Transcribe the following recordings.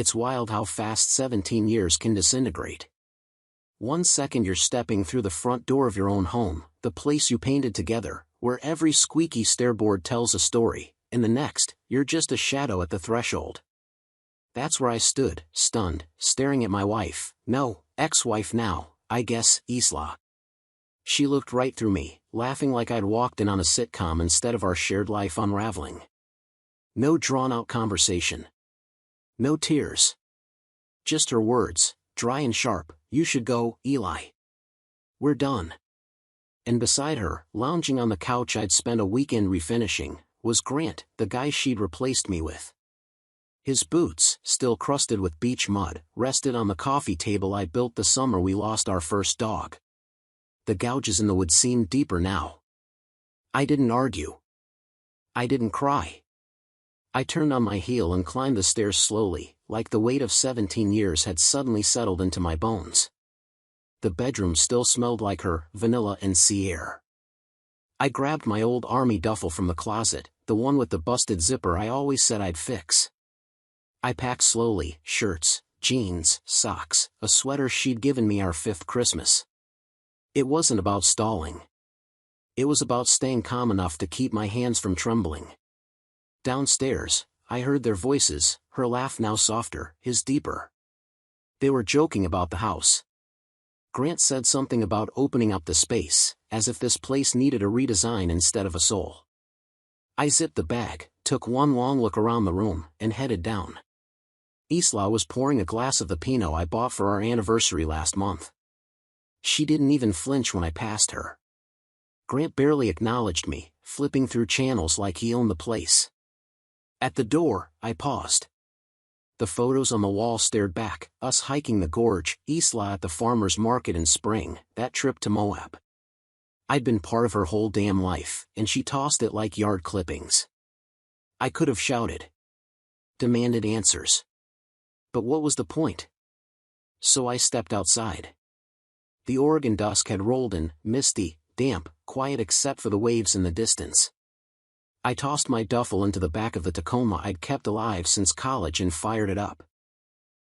It's wild how fast 17 years can disintegrate. One second you're stepping through the front door of your own home, the place you painted together, where every squeaky stairboard tells a story, and the next, you're just a shadow at the threshold. That's where I stood, stunned, staring at my wife, no, ex-wife now, I guess, Isla. She looked right through me, laughing like I'd walked in on a sitcom instead of our shared life unraveling. No drawn-out conversation. No tears. Just her words, dry and sharp, "You should go, Eli. We're done." And beside her, lounging on the couch I'd spent a weekend refinishing, was Grant, the guy she'd replaced me with. His boots, still crusted with beach mud, rested on the coffee table I built the summer we lost our first dog. The gouges in the wood seemed deeper now. I didn't argue. I didn't cry. I turned on my heel and climbed the stairs slowly, like the weight of 17 years had suddenly settled into my bones. The bedroom still smelled like her, vanilla and sea air. I grabbed my old army duffel from the closet, the one with the busted zipper I always said I'd fix. I packed slowly, shirts, jeans, socks, a sweater she'd given me our 5th Christmas. It wasn't about stalling. It was about staying calm enough to keep my hands from trembling. Downstairs, I heard their voices, her laugh now softer, his deeper. They were joking about the house. Grant said something about opening up the space, as if this place needed a redesign instead of a soul. I zipped the bag, took one long look around the room, and headed down. Isla was pouring a glass of the Pinot I bought for our anniversary last month. She didn't even flinch when I passed her. Grant barely acknowledged me, flipping through channels like he owned the place. At the door, I paused. The photos on the wall stared back, us hiking the gorge, Isla at the farmer's market in spring, that trip to Moab. I'd been part of her whole damn life, and she tossed it like yard clippings. I could have shouted. Demanded answers. But what was the point? So I stepped outside. The Oregon dusk had rolled in, misty, damp, quiet except for the waves in the distance. I tossed my duffel into the back of the Tacoma I'd kept alive since college and fired it up.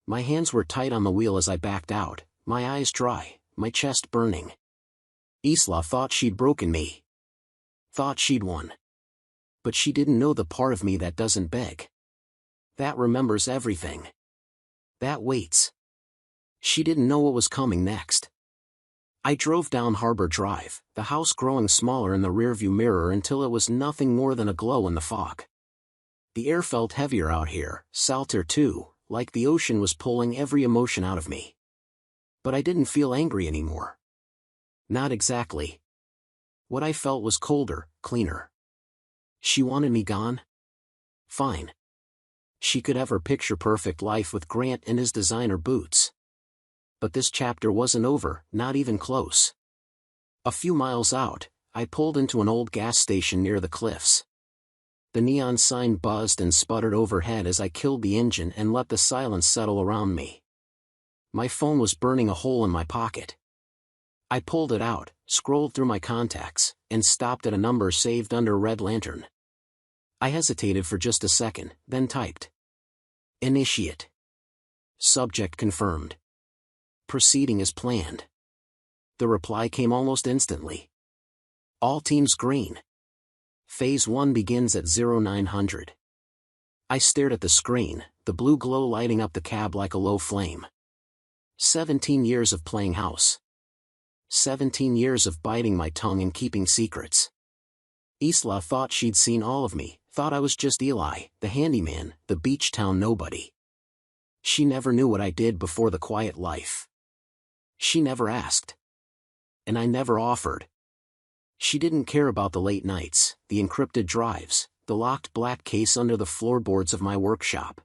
My hands were tight on the wheel as I backed out, my eyes dry, my chest burning. Isla thought she'd broken me. Thought she'd won. But she didn't know the part of me that doesn't beg. That remembers everything. That waits. She didn't know what was coming next. I drove down Harbor Drive, the house growing smaller in the rearview mirror until it was nothing more than a glow in the fog. The air felt heavier out here, salter too, like the ocean was pulling every emotion out of me. But I didn't feel angry anymore. Not exactly. What I felt was colder, cleaner. She wanted me gone? Fine. She could have her picture-perfect life with Grant and his designer boots. But this chapter wasn't over, not even close. A few miles out, I pulled into an old gas station near the cliffs. The neon sign buzzed and sputtered overhead as I killed the engine and let the silence settle around me. My phone was burning a hole in my pocket. I pulled it out, scrolled through my contacts, and stopped at a number saved under Red Lantern. I hesitated for just a second, then typed. Initiate. Subject confirmed. Proceeding as planned. The reply came almost instantly. All teams green. Phase 1 begins at 0900. I stared at the screen, the blue glow lighting up the cab like a low flame. 17 years of playing house. 17 years of biting my tongue and keeping secrets. Isla thought she'd seen all of me, thought I was just Eli, the handyman, the beach town nobody. She never knew what I did before the quiet life. She never asked. And I never offered. She didn't care about the late nights, the encrypted drives, the locked black case under the floorboards of my workshop.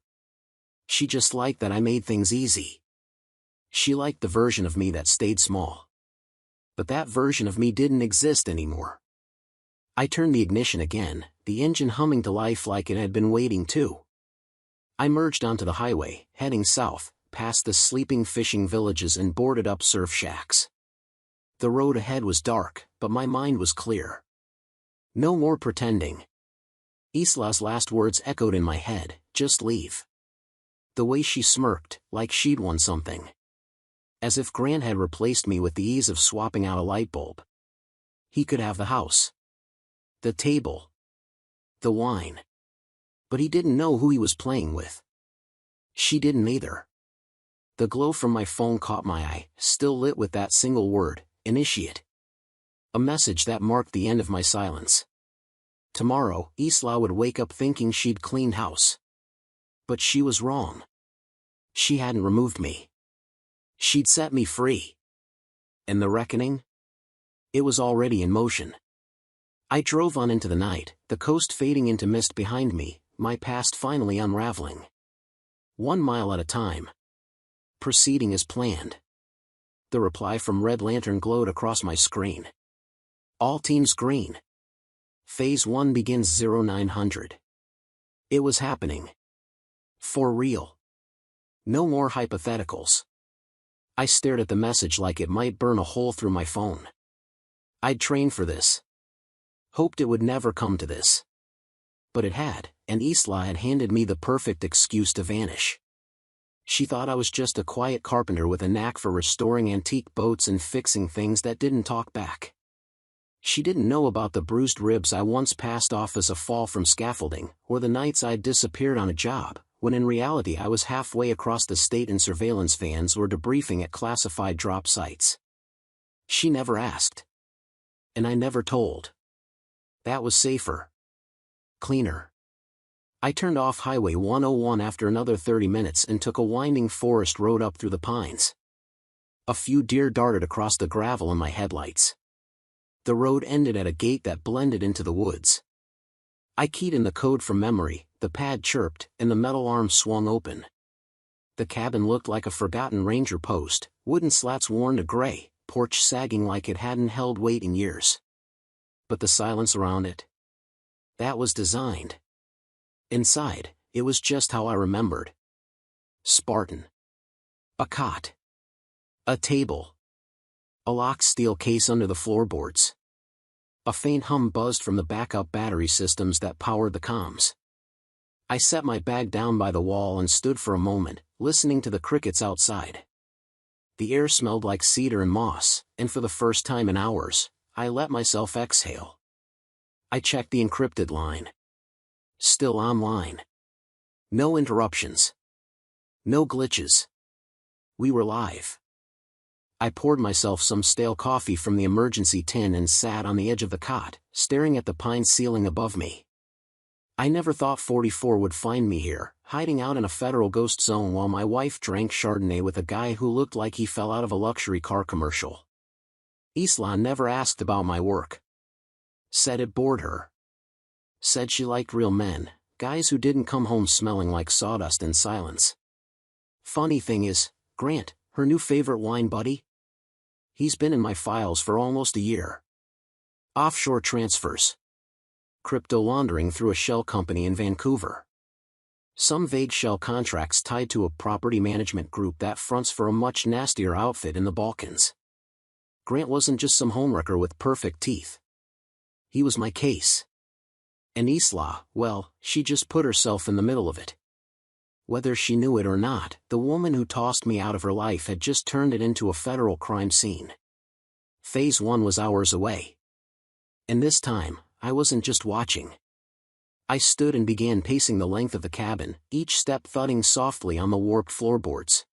She just liked that I made things easy. She liked the version of me that stayed small. But that version of me didn't exist anymore. I turned the ignition again, the engine humming to life like it had been waiting too. I merged onto the highway, heading south, past the sleeping fishing villages and boarded-up surf shacks. The road ahead was dark, but my mind was clear. No more pretending. Isla's last words echoed in my head, just leave. The way she smirked, like she'd won something. As if Grant had replaced me with the ease of swapping out a light bulb. He could have the house. The table. The wine. But he didn't know who he was playing with. She didn't either. The glow from my phone caught my eye, still lit with that single word, initiate. A message that marked the end of my silence. Tomorrow, Isla would wake up thinking she'd cleaned house. But she was wrong. She hadn't removed me. She'd set me free. And the reckoning? It was already in motion. I drove on into the night, the coast fading into mist behind me, my past finally unraveling. 1 mile at a time. Proceeding as planned. The reply from Red Lantern glowed across my screen. All teams green. Phase 1 begins 0900. It was happening. For real. No more hypotheticals. I stared at the message like it might burn a hole through my phone. I'd trained for this. Hoped it would never come to this. But it had, and Isla had handed me the perfect excuse to vanish. She thought I was just a quiet carpenter with a knack for restoring antique boats and fixing things that didn't talk back. She didn't know about the bruised ribs I once passed off as a fall from scaffolding, or the nights I'd disappeared on a job, when in reality I was halfway across the state in surveillance vans or debriefing at classified drop sites. She never asked. And I never told. That was safer. Cleaner. I turned off Highway 101 after another 30 minutes and took a winding forest road up through the pines. A few deer darted across the gravel in my headlights. The road ended at a gate that blended into the woods. I keyed in the code from memory, the pad chirped, and the metal arm swung open. The cabin looked like a forgotten ranger post, wooden slats worn to gray, porch sagging like it hadn't held weight in years. But the silence around it? That was designed. Inside, it was just how I remembered. Spartan. A cot. A table. A locked steel case under the floorboards. A faint hum buzzed from the backup battery systems that powered the comms. I set my bag down by the wall and stood for a moment, listening to the crickets outside. The air smelled like cedar and moss, and for the first time in hours, I let myself exhale. I checked the encrypted line. Still online. No interruptions. No glitches. We were live. I poured myself some stale coffee from the emergency tin and sat on the edge of the cot, staring at the pine ceiling above me. I never thought 44 would find me here, hiding out in a federal ghost zone while my wife drank Chardonnay with a guy who looked like he fell out of a luxury car commercial. Isla never asked about my work. Said it bored her. Said she liked real men, guys who didn't come home smelling like sawdust and silence. Funny thing is, Grant, her new favorite wine buddy? He's been in my files for almost a year. Offshore transfers. Crypto laundering through a shell company in Vancouver. Some vague shell contracts tied to a property management group that fronts for a much nastier outfit in the Balkans. Grant wasn't just some homewrecker with perfect teeth. He was my case. And Isla, well, she just put herself in the middle of it. Whether she knew it or not, the woman who tossed me out of her life had just turned it into a federal crime scene. Phase 1 was hours away. And this time, I wasn't just watching. I stood and began pacing the length of the cabin, each step thudding softly on the warped floorboards.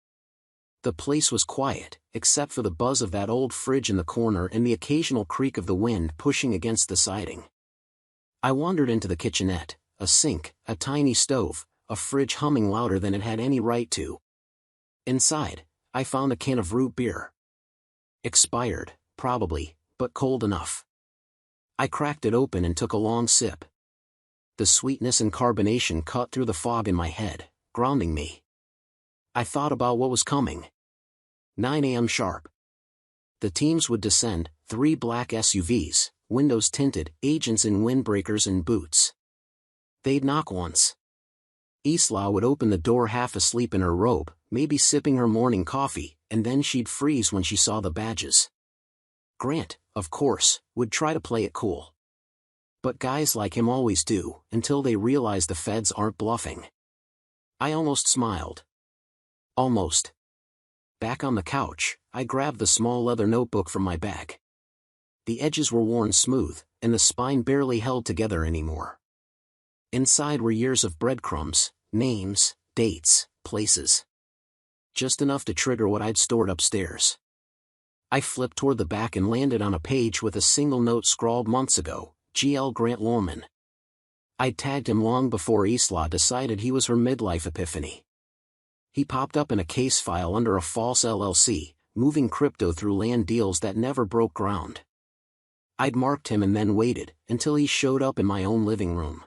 The place was quiet, except for the buzz of that old fridge in the corner and the occasional creak of the wind pushing against the siding. I wandered into the kitchenette, a sink, a tiny stove, a fridge humming louder than it had any right to. Inside, I found a can of root beer. Expired, probably, but cold enough. I cracked it open and took a long sip. The sweetness and carbonation cut through the fog in my head, grounding me. I thought about what was coming. 9 a.m. sharp. The teams would descend, 3 black SUVs, windows tinted, agents in windbreakers and boots. They'd knock once. Isla would open the door half asleep in her robe, maybe sipping her morning coffee, and then she'd freeze when she saw the badges. Grant, of course, would try to play it cool. But guys like him always do, until they realize the feds aren't bluffing. I almost smiled. Almost. Back on the couch, I grabbed the small leather notebook from my bag. The edges were worn smooth, and the spine barely held together anymore. Inside were years of breadcrumbs, names, dates, places. Just enough to trigger what I'd stored upstairs. I flipped toward the back and landed on a page with a single note scrawled months ago, G.L. Grant Lohrman. I'd tagged him long before Isla decided he was her midlife epiphany. He popped up in a case file under a false LLC, moving crypto through land deals that never broke ground. I'd marked him and then waited until he showed up in my own living room.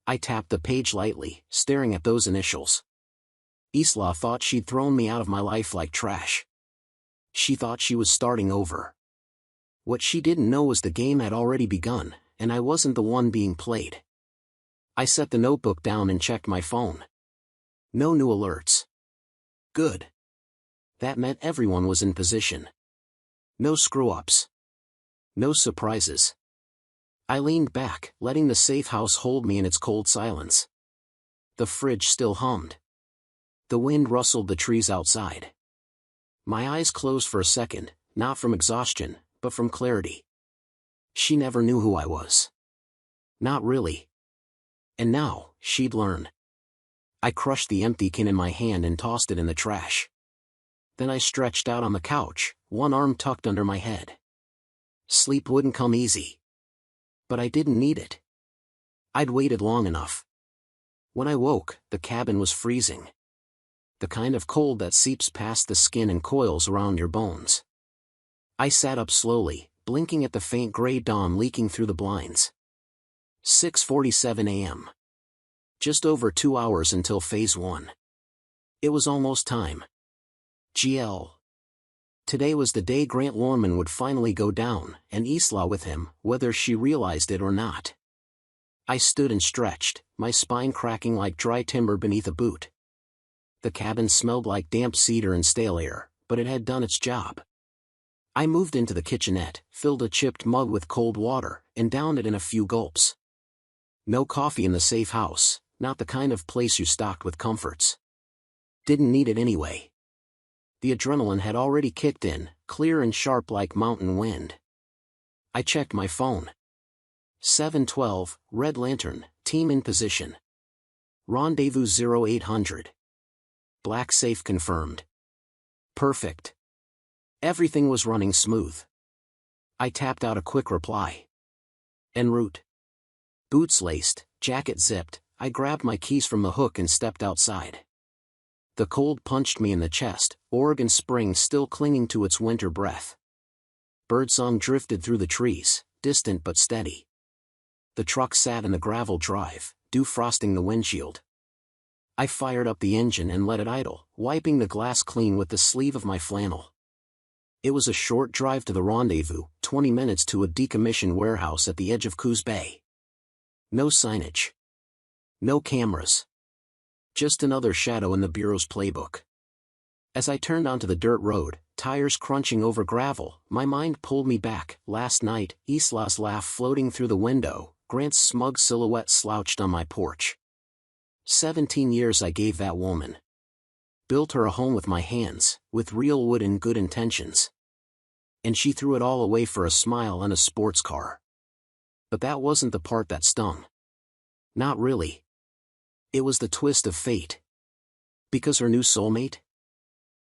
I tapped the page lightly, staring at those initials. Isla thought she'd thrown me out of my life like trash. She thought she was starting over. What she didn't know was the game had already begun, and I wasn't the one being played. I set the notebook down and checked my phone. No new alerts. Good. That meant everyone was in position. No screw-ups. No surprises. I leaned back, letting the safe house hold me in its cold silence. The fridge still hummed. The wind rustled the trees outside. My eyes closed for a second, not from exhaustion, but from clarity. She never knew who I was. Not really. And now, she'd learn. I crushed the empty can in my hand and tossed it in the trash. Then I stretched out on the couch, one arm tucked under my head. Sleep wouldn't come easy. But I didn't need it. I'd waited long enough. When I woke, the cabin was freezing. The kind of cold that seeps past the skin and coils around your bones. I sat up slowly, blinking at the faint gray dawn leaking through the blinds. 6:47 a.m. Just over 2 hours until Phase 1. It was almost time. GL. Today was the day Grant Lohrman would finally go down, and Isla with him, whether she realized it or not. I stood and stretched, my spine cracking like dry timber beneath a boot. The cabin smelled like damp cedar and stale air, but it had done its job. I moved into the kitchenette, filled a chipped mug with cold water, and downed it in a few gulps. No coffee in the safe house, not the kind of place you stocked with comforts. Didn't need it anyway. The adrenaline had already kicked in, clear and sharp like mountain wind. I checked my phone. 7:12, Red Lantern, team in position. Rendezvous 0800. Black safe confirmed. Perfect. Everything was running smooth. I tapped out a quick reply. En route. Boots laced, jacket zipped, I grabbed my keys from the hook and stepped outside. The cold punched me in the chest, Oregon spring still clinging to its winter breath. Birdsong drifted through the trees, distant but steady. The truck sat in the gravel drive, dew frosting the windshield. I fired up the engine and let it idle, wiping the glass clean with the sleeve of my flannel. It was a short drive to the rendezvous, 20 minutes to a decommissioned warehouse at the edge of Coos Bay. No signage. No cameras. Just another shadow in the Bureau's playbook. As I turned onto the dirt road, tires crunching over gravel, my mind pulled me back. Last night, Isla's laugh floating through the window, Grant's smug silhouette slouched on my porch. 17 years I gave that woman. Built her a home with my hands, with real wood and good intentions. And she threw it all away for a smile and a sports car. But that wasn't the part that stung. Not really. It was the twist of fate. Because her new soulmate?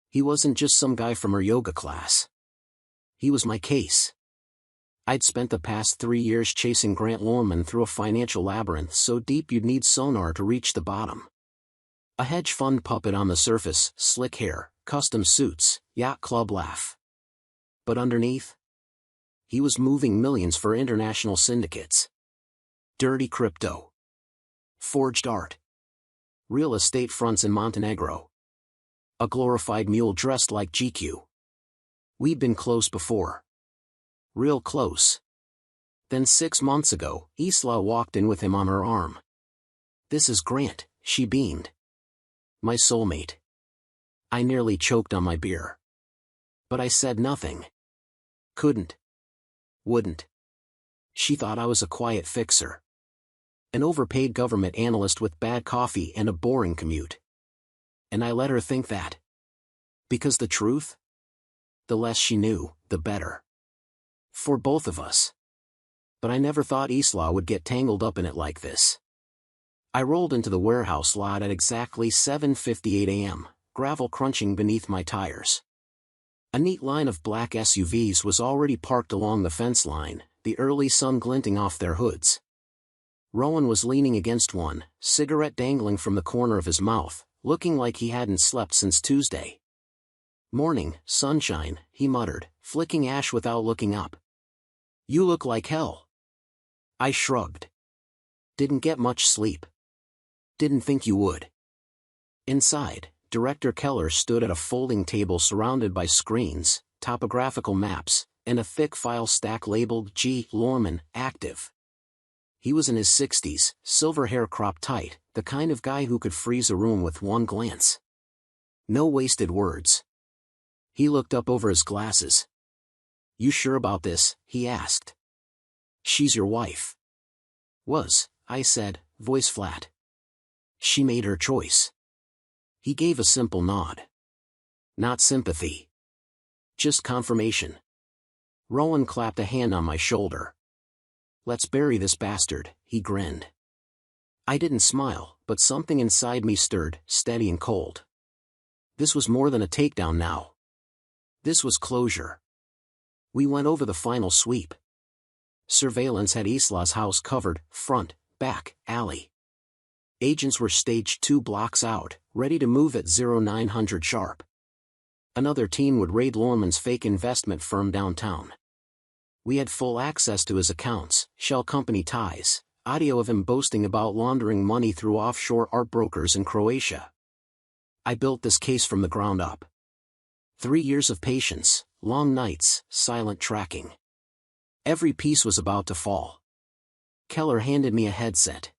He wasn't just some guy from her yoga class. He was my case. I'd spent the past 3 years chasing Grant Lohrman through a financial labyrinth so deep you'd need sonar to reach the bottom. A hedge fund puppet on the surface, slick hair, custom suits, yacht club laugh. But underneath? He was moving millions for international syndicates. Dirty crypto. Forged art. Real estate fronts in Montenegro. A glorified mule dressed like GQ. We'd been close before. Real close. Then 6 months ago, Isla walked in with him on her arm. "This is Grant," she beamed. "My soulmate." I nearly choked on my beer. But I said nothing. Couldn't. Wouldn't. She thought I was a quiet fixer. An overpaid government analyst with bad coffee and a boring commute. And I let her think that. Because the truth? The less she knew, the better. For both of us. But I never thought Isla would get tangled up in it like this. I rolled into the warehouse lot at exactly 7:58 a.m., gravel crunching beneath my tires. A neat line of black SUVs was already parked along the fence line, the early sun glinting off their hoods. Rowan was leaning against one, cigarette dangling from the corner of his mouth, looking like he hadn't slept since Tuesday. "Morning, sunshine," he muttered, flicking ash without looking up. "You look like hell." I shrugged. "Didn't get much sleep." "Didn't think you would." Inside, Director Keller stood at a folding table surrounded by screens, topographical maps, and a thick file stack labeled G. Lorman, active. He was in his 60s, silver hair cropped tight, the kind of guy who could freeze a room with one glance. No wasted words. He looked up over his glasses. "You sure about this?" he asked. "She's your wife." "Was," I said, voice flat. "She made her choice." He gave a simple nod. Not sympathy. Just confirmation. Rowan clapped a hand on my shoulder. "Let's bury this bastard," he grinned. I didn't smile, but something inside me stirred, steady and cold. This was more than a takedown now. This was closure. We went over the final sweep. Surveillance had Isla's house covered, front, back, alley. Agents were staged 2 blocks out, ready to move at 0900 sharp. Another team would raid Lorman's fake investment firm downtown. We had full access to his accounts, shell company ties, audio of him boasting about laundering money through offshore art brokers in Croatia. I built this case from the ground up. 3 years of patience, long nights, silent tracking. Every piece was about to fall. Keller handed me a headset.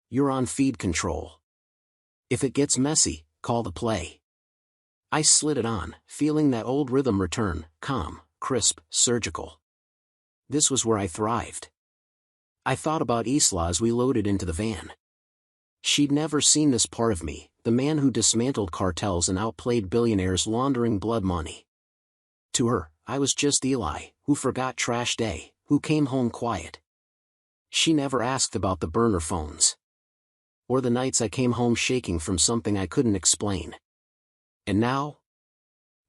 "You're on feed control. If it gets messy, call the play." I slid it on, feeling that old rhythm return, calm, crisp, surgical. This was where I thrived. I thought about Isla as we loaded into the van. She'd never seen this part of me, the man who dismantled cartels and outplayed billionaires laundering blood money. To her, I was just Eli, who forgot trash day, who came home quiet. She never asked about the burner phones. Or the nights I came home shaking from something I couldn't explain. And now?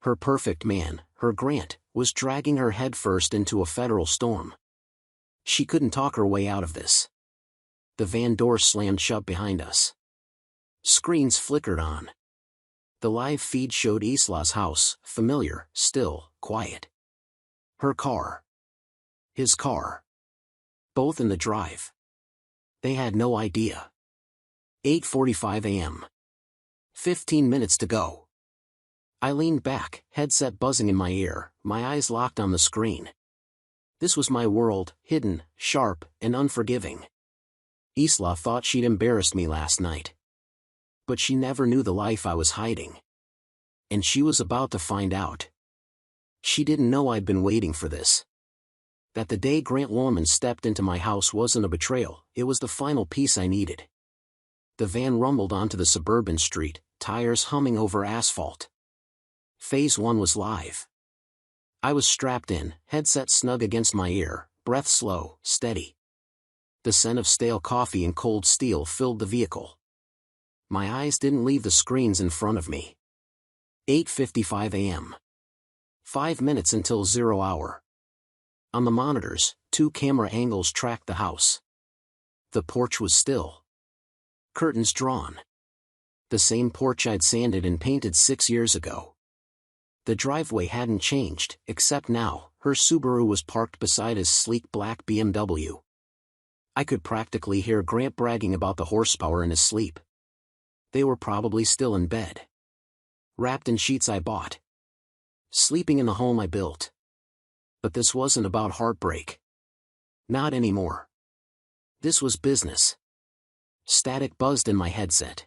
Her perfect man, her Grant, was dragging her headfirst into a federal storm. She couldn't talk her way out of this. The van door slammed shut behind us. Screens flickered on. The live feed showed Isla's house, familiar, still, quiet. Her car. His car. Both in the drive. They had no idea. 8:45 a.m. 15 minutes to go. I leaned back, headset buzzing in my ear, my eyes locked on the screen. This was my world, hidden, sharp, and unforgiving. Isla thought she'd embarrassed me last night. But she never knew the life I was hiding. And she was about to find out. She didn't know I'd been waiting for this. That the day Grant Lorman stepped into my house wasn't a betrayal, it was the final piece I needed. The van rumbled onto the suburban street, tires humming over asphalt. Phase 1 was live. I was strapped in, headset snug against my ear, breath slow, steady. The scent of stale coffee and cold steel filled the vehicle. My eyes didn't leave the screens in front of me. 8:55 a.m. 5 minutes until 0 hour. On the monitors, 2 camera angles tracked the house. The porch was still. Curtains drawn. The same porch I'd sanded and painted 6 years ago. The driveway hadn't changed, except now, her Subaru was parked beside his sleek black BMW. I could practically hear Grant bragging about the horsepower in his sleep. They were probably still in bed. Wrapped in sheets I bought. Sleeping in the home I built. But this wasn't about heartbreak. Not anymore. This was business. Static buzzed in my headset.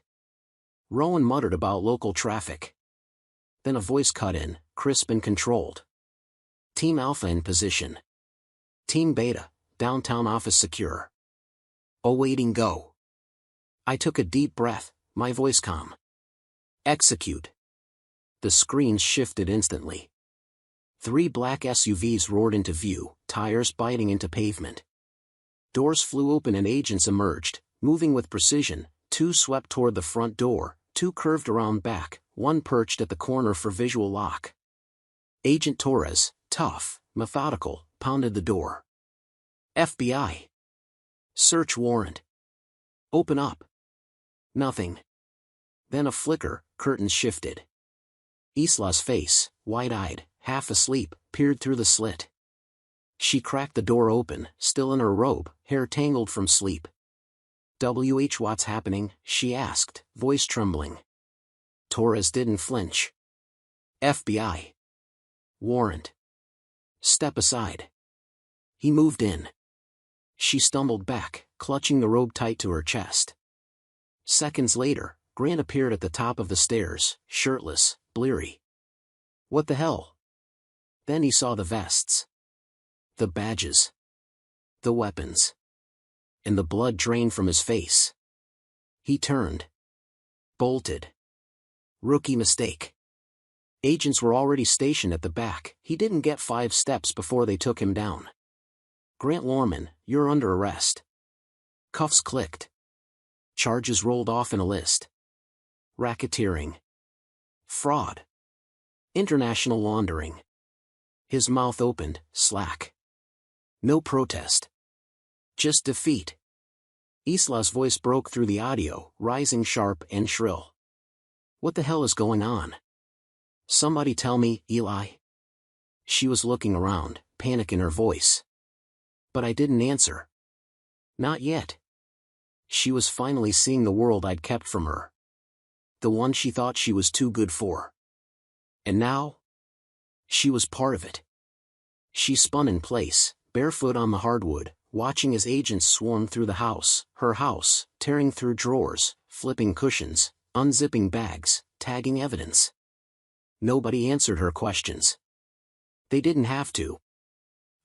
Rowan muttered about local traffic. Then a voice cut in, crisp and controlled. Team Alpha in position. Team Beta, downtown office secure. Awaiting go. I took a deep breath, my voice calm. Execute. The screens shifted instantly. 3 black SUVs roared into view, tires biting into pavement. Doors flew open and agents emerged, moving with precision. 2 swept toward the front door, 2 curved around back, 1 perched at the corner for visual lock. Agent Torres, tough, methodical, pounded the door. FBI. Search warrant. Open up. Nothing. Then a flicker, curtains shifted. Isla's face, wide-eyed, half asleep, peered through the slit. She cracked the door open, still in her robe, hair tangled from sleep. What's happening? She asked, voice trembling. Torres didn't flinch. FBI. Warrant. Step aside. He moved in. She stumbled back, clutching the robe tight to her chest. Seconds later, Grant appeared at the top of the stairs, shirtless, bleary. What the hell? Then he saw the vests. The badges. The weapons. And the blood drained from his face. He turned. Bolted. Rookie mistake. Agents were already stationed at the back. He didn't get 5 steps before they took him down. Grant Lorman, you're under arrest. Cuffs clicked. Charges rolled off in a list. Racketeering. Fraud. International laundering. His mouth opened, slack. No protest. Just defeat. Isla's voice broke through the audio, rising sharp and shrill. What the hell is going on? Somebody tell me, Eli. She was looking around, panic in her voice. But I didn't answer. Not yet. She was finally seeing the world I'd kept from her. The one she thought she was too good for. And now? She was part of it. She spun in place, barefoot on the hardwood, watching as agents swarmed through the house, her house, tearing through drawers, flipping cushions, unzipping bags, tagging evidence. Nobody answered her questions. They didn't have to.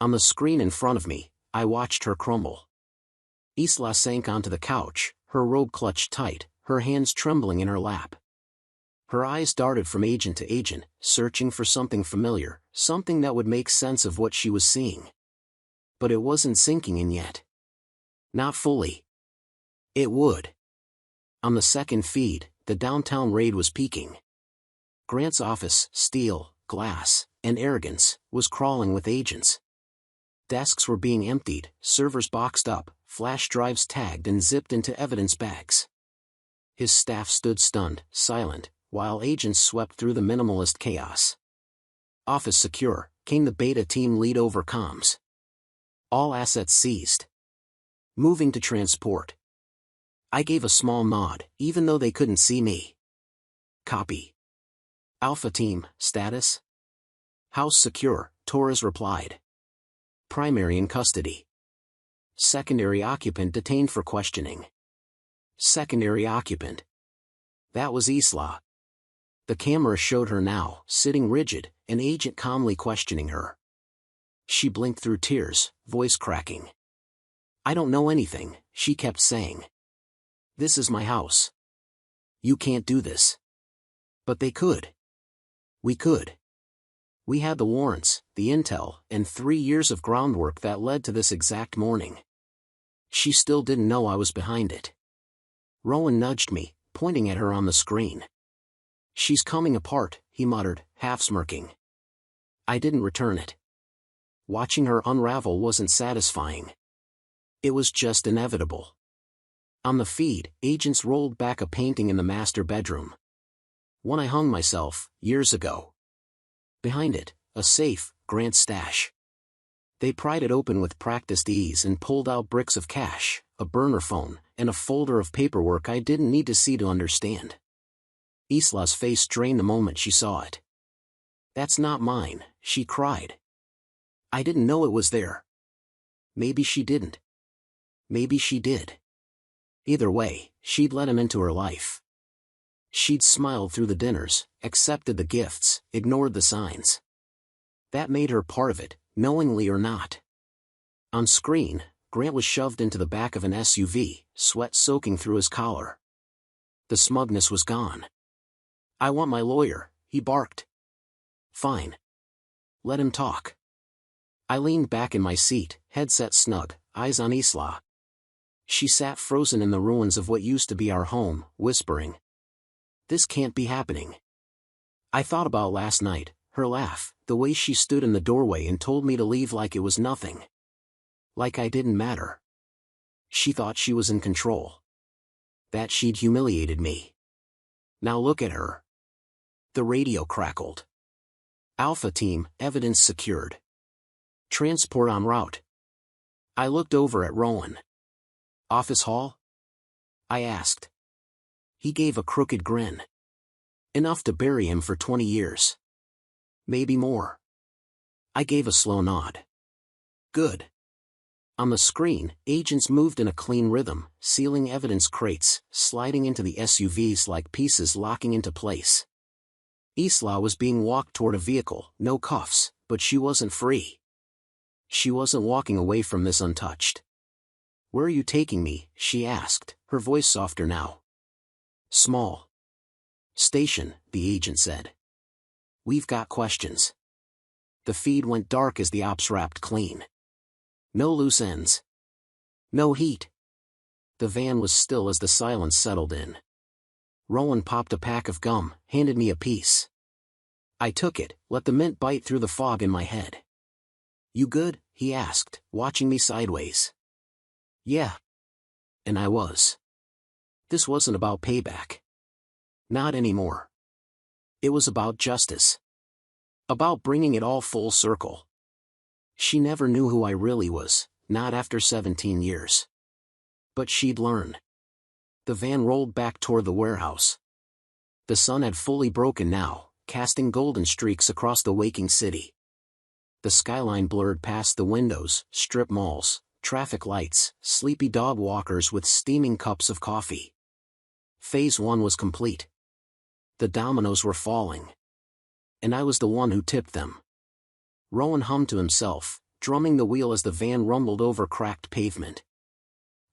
On the screen in front of me, I watched her crumble. Isla sank onto the couch, her robe clutched tight, her hands trembling in her lap. Her eyes darted from agent to agent, searching for something familiar, something that would make sense of what she was seeing. But it wasn't sinking in yet. Not fully. It would. On the second feed, the downtown raid was peaking. Grant's office, steel, glass, and arrogance, was crawling with agents. Desks were being emptied, servers boxed up, flash drives tagged and zipped into evidence bags. His staff stood stunned, silent, while agents swept through the minimalist chaos. Office secure, came the beta team lead over comms. All assets seized. Moving to transport. I gave a small nod, even though they couldn't see me. Copy. Alpha team, status? House secure, Torres replied. Primary in custody. Secondary occupant detained for questioning. Secondary occupant. That was Isla. The camera showed her now, sitting rigid, an agent calmly questioning her. She blinked through tears, voice cracking. I don't know anything, she kept saying. This is my house. You can't do this. But they could. We could. We had the warrants, the intel, and 3 years of groundwork that led to this exact morning. She still didn't know I was behind it. Rowan nudged me, pointing at her on the screen. She's coming apart, he muttered, half smirking. I didn't return it. Watching her unravel wasn't satisfying. It was just inevitable. On the feed, agents rolled back a painting in the master bedroom. One I hung myself, years ago. Behind it, a safe, Grant's stash. They pried it open with practiced ease and pulled out bricks of cash, a burner phone, and a folder of paperwork I didn't need to see to understand. Isla's face drained the moment she saw it. That's not mine, she cried. I didn't know it was there. Maybe she didn't. Maybe she did. Either way, she'd let him into her life. She'd smiled through the dinners, accepted the gifts, ignored the signs. That made her part of it, knowingly or not. On screen, Grant was shoved into the back of an SUV, sweat soaking through his collar. The smugness was gone. I want my lawyer, he barked. Fine. Let him talk. I leaned back in my seat, headset snug, eyes on Isla. She sat frozen in the ruins of what used to be our home, whispering. This can't be happening. I thought about last night, her laugh, the way she stood in the doorway and told me to leave like it was nothing. Like I didn't matter. She thought she was in control. That she'd humiliated me. Now look at her. The radio crackled. Alpha team, evidence secured. Transport en route. I looked over at Rowan. Office hall? I asked. He gave a crooked grin. Enough to bury him for 20 years. Maybe more. I gave a slow nod. Good. On the screen, agents moved in a clean rhythm, sealing evidence crates, sliding into the SUVs like pieces locking into place. Isla was being walked toward a vehicle, no cuffs, but she wasn't free. She wasn't walking away from this untouched. Where are you taking me? She asked, her voice softer now. Small station, the agent said. We've got questions. The feed went dark as the ops wrapped clean. No loose ends. No heat. The van was still as the silence settled in. Rowan popped a pack of gum, handed me a piece. I took it, let the mint bite through the fog in my head. You good? He asked, watching me sideways. Yeah. And I was. This wasn't about payback. Not anymore. It was about justice. About bringing it all full circle. She never knew who I really was, not after 17 years. But she'd learn. The van rolled back toward the warehouse. The sun had fully broken now, casting golden streaks across the waking city. The skyline blurred past the windows, strip malls, traffic lights, sleepy dog walkers with steaming cups of coffee. Phase 1 was complete. The dominoes were falling. And I was the one who tipped them. Rowan hummed to himself, drumming the wheel as the van rumbled over cracked pavement.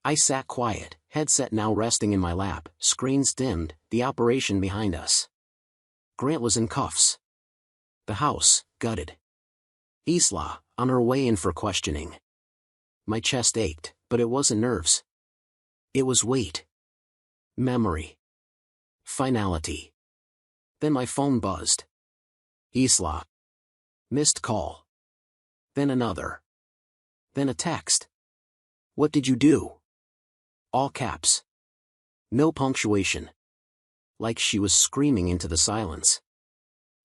I sat quiet, headset now resting in my lap, screens dimmed, the operation behind us. Grant was in cuffs. The house, gutted. Isla, on her way in for questioning. My chest ached, but it wasn't nerves. It was weight. Memory. Finality. Then my phone buzzed. Isla. Missed call. Then another. Then a text. What did you do? All caps. No punctuation. Like she was screaming into the silence.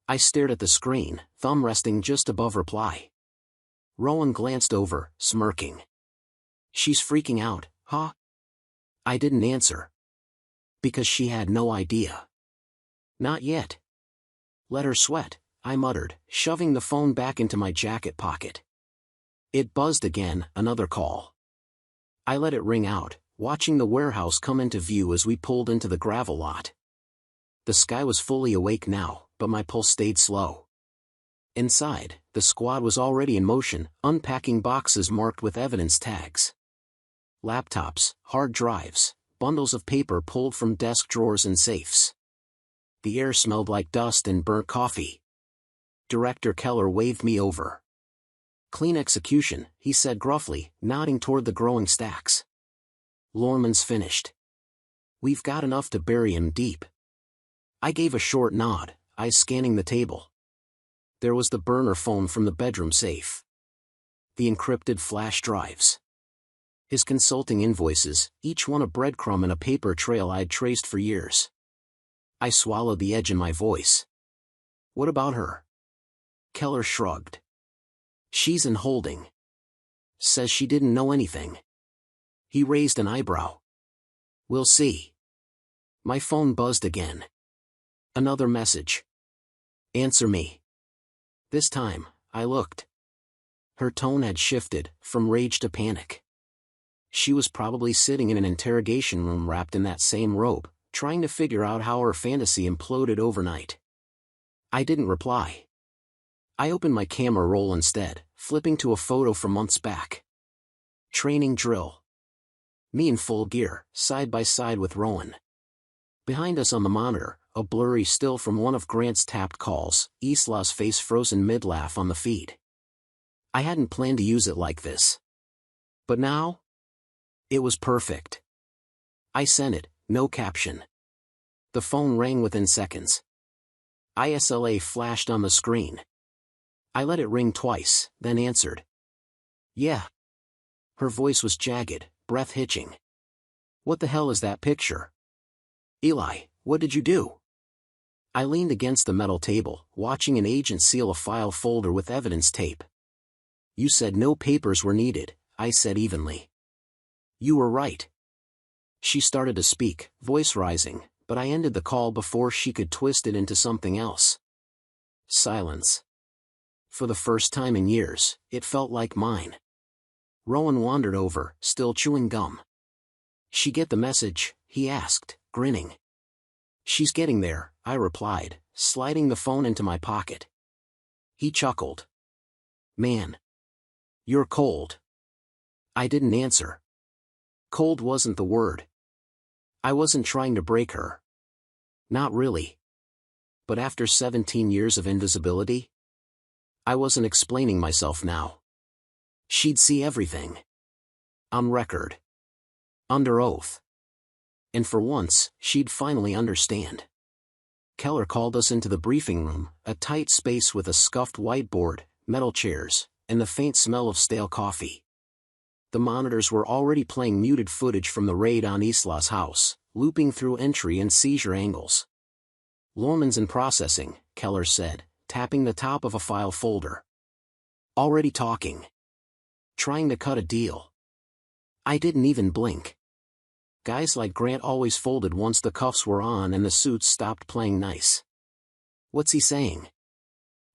I stared at the screen, thumb resting just above reply. Rowan glanced over, smirking. She's freaking out, huh? I didn't answer. Because she had no idea. Not yet. Let her sweat, I muttered, shoving the phone back into my jacket pocket. It buzzed again, another call. I let it ring out, watching the warehouse come into view as we pulled into the gravel lot. The sky was fully awake now, but my pulse stayed slow. Inside, the squad was already in motion, unpacking boxes marked with evidence tags. Laptops, hard drives, bundles of paper pulled from desk drawers and safes. The air smelled like dust and burnt coffee. Director Keller waved me over. Clean execution, he said gruffly, nodding toward the growing stacks. Lorman's finished. We've got enough to bury him deep. I gave a short nod, eyes scanning the table. There was the burner phone from the bedroom safe. The encrypted flash drives. His consulting invoices, each one a breadcrumb in a paper trail I'd traced for years. I swallowed the edge in my voice. What about her? Keller shrugged. She's in holding. Says she didn't know anything. He raised an eyebrow. We'll see. My phone buzzed again. Another message. Answer me. This time, I looked. Her tone had shifted, from rage to panic. She was probably sitting in an interrogation room wrapped in that same robe, trying to figure out how her fantasy imploded overnight. I didn't reply. I opened my camera roll instead, flipping to a photo from months back. Training drill. Me in full gear, side by side with Rowan. Behind us on the monitor, a blurry still from one of Grant's tapped calls, Isla's face frozen mid-laugh on the feed. I hadn't planned to use it like this. But now? It was perfect. I sent it, no caption. The phone rang within seconds. ISLA flashed on the screen. I let it ring twice, then answered. Yeah. Her voice was jagged, breath hitching. What the hell is that picture? Eli, what did you do? I leaned against the metal table, watching an agent seal a file folder with evidence tape. You said no papers were needed, I said evenly. You were right. She started to speak, voice rising, but I ended the call before she could twist it into something else. Silence. For the first time in years, it felt like mine. Rowan wandered over, still chewing gum. She get the message? He asked, grinning. She's getting there, I replied, sliding the phone into my pocket. He chuckled. Man. You're cold. I didn't answer. Cold wasn't the word. I wasn't trying to break her. Not really. But after 17 years of invisibility? I wasn't explaining myself now. She'd see everything. On record. Under oath. And for once, she'd finally understand. Keller called us into the briefing room, a tight space with a scuffed whiteboard, metal chairs, and the faint smell of stale coffee. The monitors were already playing muted footage from the raid on Isla's house, looping through entry and seizure angles. Lohrmann's in processing, Keller said, tapping the top of a file folder. Already talking. Trying to cut a deal. I didn't even blink. Guys like Grant always folded once the cuffs were on and the suits stopped playing nice. What's he saying?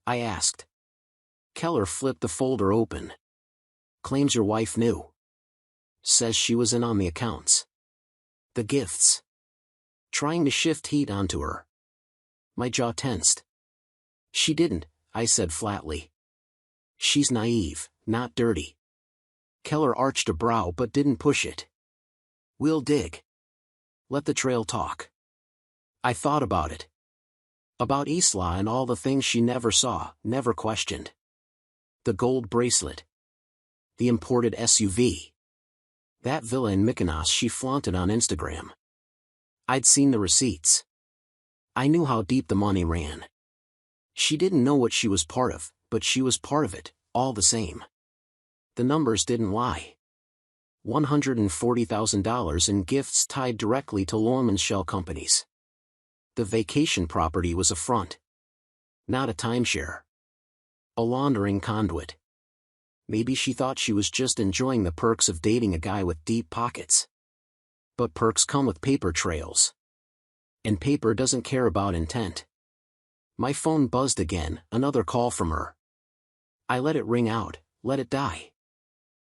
I asked. Keller flipped the folder open. Claims your wife knew. Says she was in on the accounts. The gifts. Trying to shift heat onto her. My jaw tensed. She didn't, I said flatly. She's naive, not dirty. Keller arched a brow but didn't push it. We'll dig. Let the trail talk. I thought about it. About Isla and all the things she never saw, never questioned. The gold bracelet. The imported SUV. That villa in Mykonos she flaunted on Instagram. I'd seen the receipts. I knew how deep the money ran. She didn't know what she was part of, but she was part of it, all the same. The numbers didn't lie. $140,000 in gifts tied directly to Lohrmann's shell companies. The vacation property was a front. Not a timeshare. A laundering conduit. Maybe she thought she was just enjoying the perks of dating a guy with deep pockets. But perks come with paper trails. And paper doesn't care about intent. My phone buzzed again, another call from her. I let it ring out, let it die.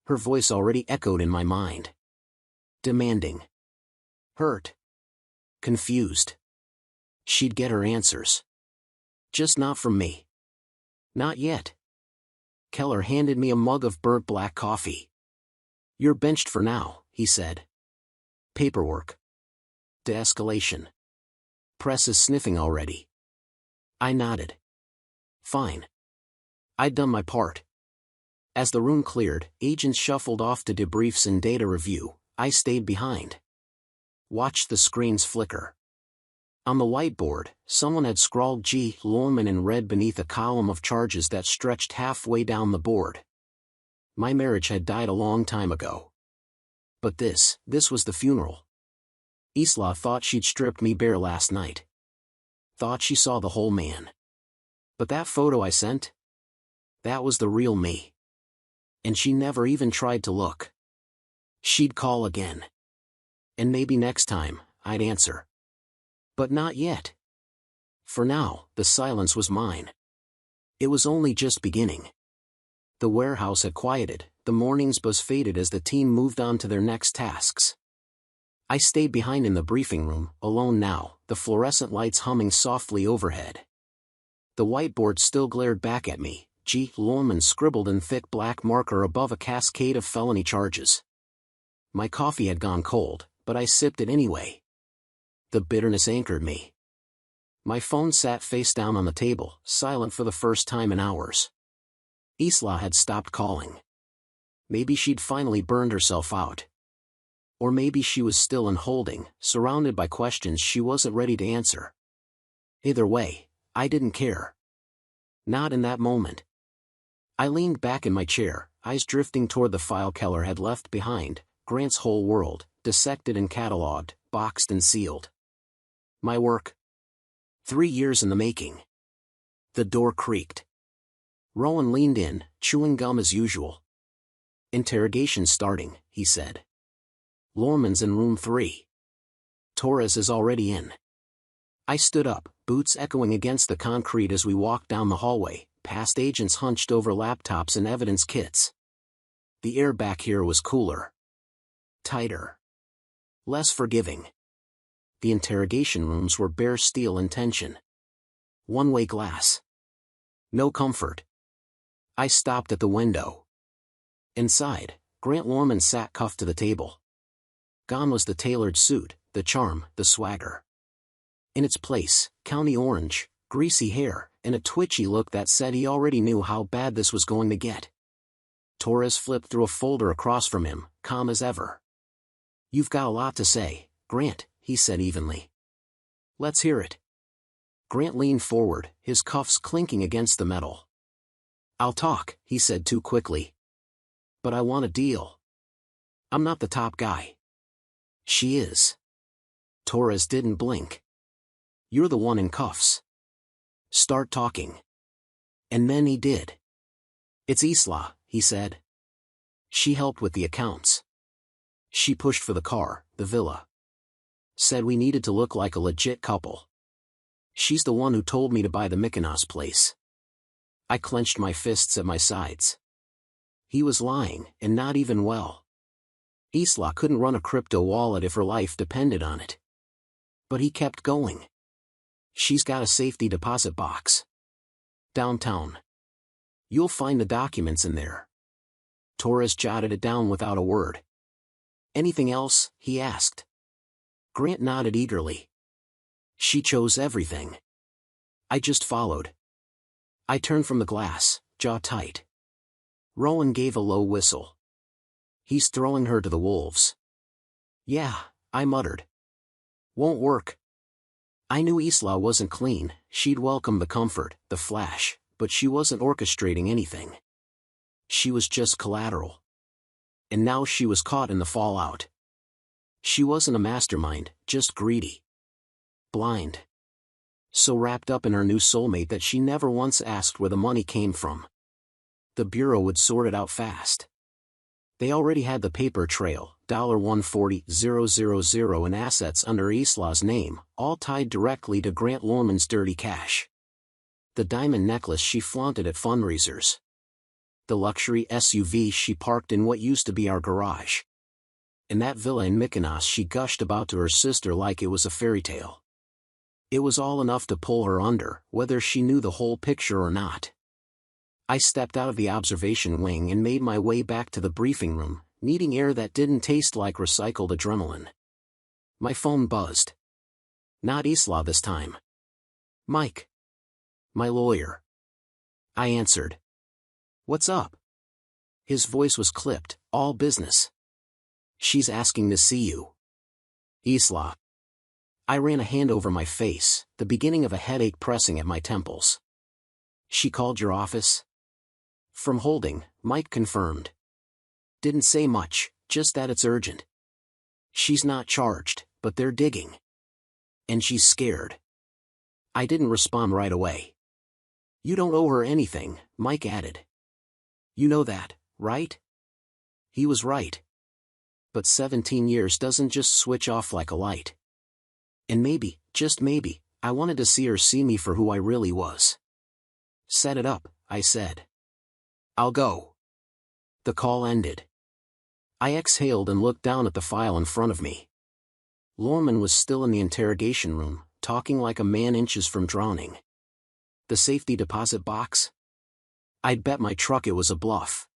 Her voice already echoed in my mind. Demanding. Hurt. Confused. She'd get her answers. Just not from me. Not yet. Keller handed me a mug of burnt black coffee. You're benched for now, he said. Paperwork. De-escalation. Press is sniffing already. I nodded. Fine. I'd done my part. As the room cleared, agents shuffled off to debriefs and data review. I stayed behind. Watched the screens flicker. On the whiteboard, someone had scrawled G. Lohrmann in red beneath a column of charges that stretched halfway down the board. My marriage had died a long time ago. But this was the funeral. Isla thought she'd stripped me bare last night. Thought she saw the whole man. But that photo I sent? That was the real me. And she never even tried to look. She'd call again. And maybe next time, I'd answer. But not yet. For now, the silence was mine. It was only just beginning. The warehouse had quieted, the morning's buzz faded as the team moved on to their next tasks. I stayed behind in the briefing room, alone now, the fluorescent lights humming softly overhead. The whiteboard still glared back at me, G. Lohrmann scribbled in thick black marker above a cascade of felony charges. My coffee had gone cold, but I sipped it anyway. The bitterness anchored me. My phone sat face down on the table, silent for the first time in hours. Isla had stopped calling. Maybe she'd finally burned herself out. Or maybe she was still in holding, surrounded by questions she wasn't ready to answer. Either way, I didn't care. Not in that moment. I leaned back in my chair, eyes drifting toward the file Keller had left behind, Grant's whole world, dissected and catalogued, boxed and sealed. My work. 3 years in the making. The door creaked. Rowan leaned in, chewing gum as usual. "Interrogation starting," he said. "Lorman's in room 3. Torres is already in." I stood up, boots echoing against the concrete as we walked down the hallway, past agents hunched over laptops and evidence kits. The air back here was cooler. Tighter. Less forgiving. The interrogation rooms were bare steel and tension. One-way glass. No comfort. I stopped at the window. Inside, Grant Lorman sat cuffed to the table. Gone was the tailored suit, the charm, the swagger. In its place, County Orange, greasy hair, and a twitchy look that said he already knew how bad this was going to get. Torres flipped through a folder across from him, calm as ever. "You've got a lot to say, Grant," he said evenly. "Let's hear it." Grant leaned forward, his cuffs clinking against the metal. "I'll talk," he said too quickly. "But I want a deal. I'm not the top guy." "She is." Torres didn't blink. "You're the one in cuffs. Start talking." And then he did. "It's Isla," he said. "She helped with the accounts. She pushed for the car, the villa. Said we needed to look like a legit couple. She's the one who told me to buy the Mykonos place." I clenched my fists at my sides. He was lying, and not even well. Isla couldn't run a crypto wallet if her life depended on it. But he kept going. "She's got a safety deposit box. Downtown. You'll find the documents in there." Torres jotted it down without a word. "Anything else?" he asked. Grant nodded eagerly. "She chose everything. I just followed." I turned from the glass, jaw tight. Rowan gave a low whistle. "He's throwing her to the wolves." "Yeah," I muttered. "Won't work." I knew Isla wasn't clean, she'd welcome the comfort, the flash, but she wasn't orchestrating anything. She was just collateral. And now she was caught in the fallout. She wasn't a mastermind, just greedy. Blind. So wrapped up in her new soulmate that she never once asked where the money came from. The Bureau would sort it out fast. They already had the paper trail, $140,000 in assets under Isla's name, all tied directly to Grant Lorman's dirty cash. The diamond necklace she flaunted at fundraisers. The luxury SUV she parked in what used to be our garage. And that villa in Mykonos she gushed about to her sister like it was a fairy tale. It was all enough to pull her under, whether she knew the whole picture or not. I stepped out of the observation wing and made my way back to the briefing room, needing air that didn't taste like recycled adrenaline. My phone buzzed. Not Isla this time. "Mike. My lawyer." I answered. "What's up?" His voice was clipped, all business. "She's asking to see you." "Isla." I ran a hand over my face, the beginning of a headache pressing at my temples. "She called your office?" From holding, Mike confirmed. "Didn't say much, just that it's urgent. She's not charged, but they're digging. And she's scared." I didn't respond right away. "You don't owe her anything," Mike added. "You know that, right?" He was right. But 17 years doesn't just switch off like a light. And maybe, just maybe, I wanted to see her see me for who I really was. "Set it up," I said. "I'll go." The call ended. I exhaled and looked down at the file in front of me. Lorman was still in the interrogation room, talking like a man inches from drowning. The safety deposit box? I'd bet my truck it was a bluff.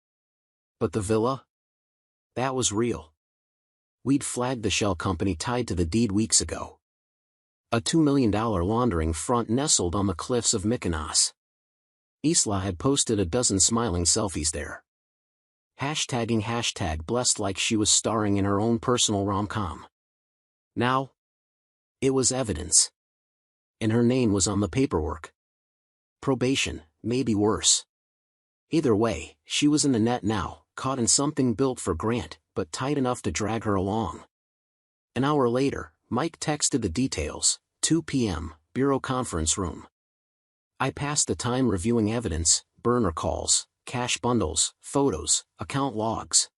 But the villa? That was real. We'd flagged the shell company tied to the deed weeks ago. A $2 million laundering front nestled on the cliffs of Mykonos. Isla had posted a dozen smiling selfies there. Hashtag blessed, like she was starring in her own personal rom-com. Now, it was evidence. And her name was on the paperwork. Probation, maybe worse. Either way, she was in the net now, caught in something built for Grant, but tight enough to drag her along. An hour later, Mike texted the details, 2 p.m., Bureau conference room. I passed the time reviewing evidence, burner calls, cash bundles, photos, account logs.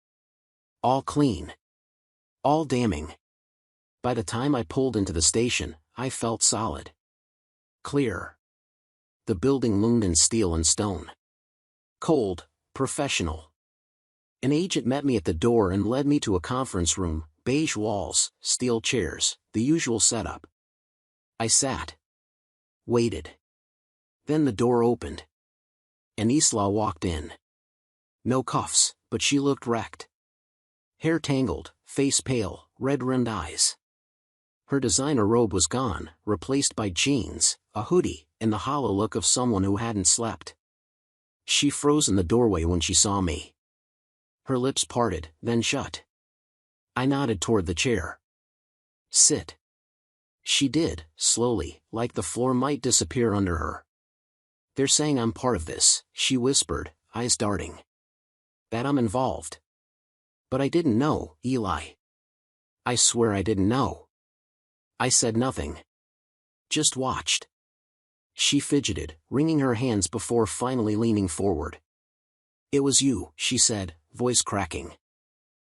All clean. All damning. By the time I pulled into the station, I felt solid. Clear. The building loomed in steel and stone. Cold, professional. An agent met me at the door and led me to a conference room, beige walls, steel chairs, the usual setup. I sat. Waited. Then the door opened. And Isla walked in. No cuffs, but she looked wrecked. Hair tangled, face pale, red-rimmed eyes. Her designer robe was gone, replaced by jeans, a hoodie, and the hollow look of someone who hadn't slept. She froze in the doorway when she saw me. Her lips parted, then shut. I nodded toward the chair. Sit. She did, slowly, like the floor might disappear under her. They're saying I'm part of this, she whispered, eyes darting. That I'm involved. But I didn't know, Eli. I swear I didn't know. I said nothing. Just watched. She fidgeted, wringing her hands before finally leaning forward. It was you, she said, voice cracking.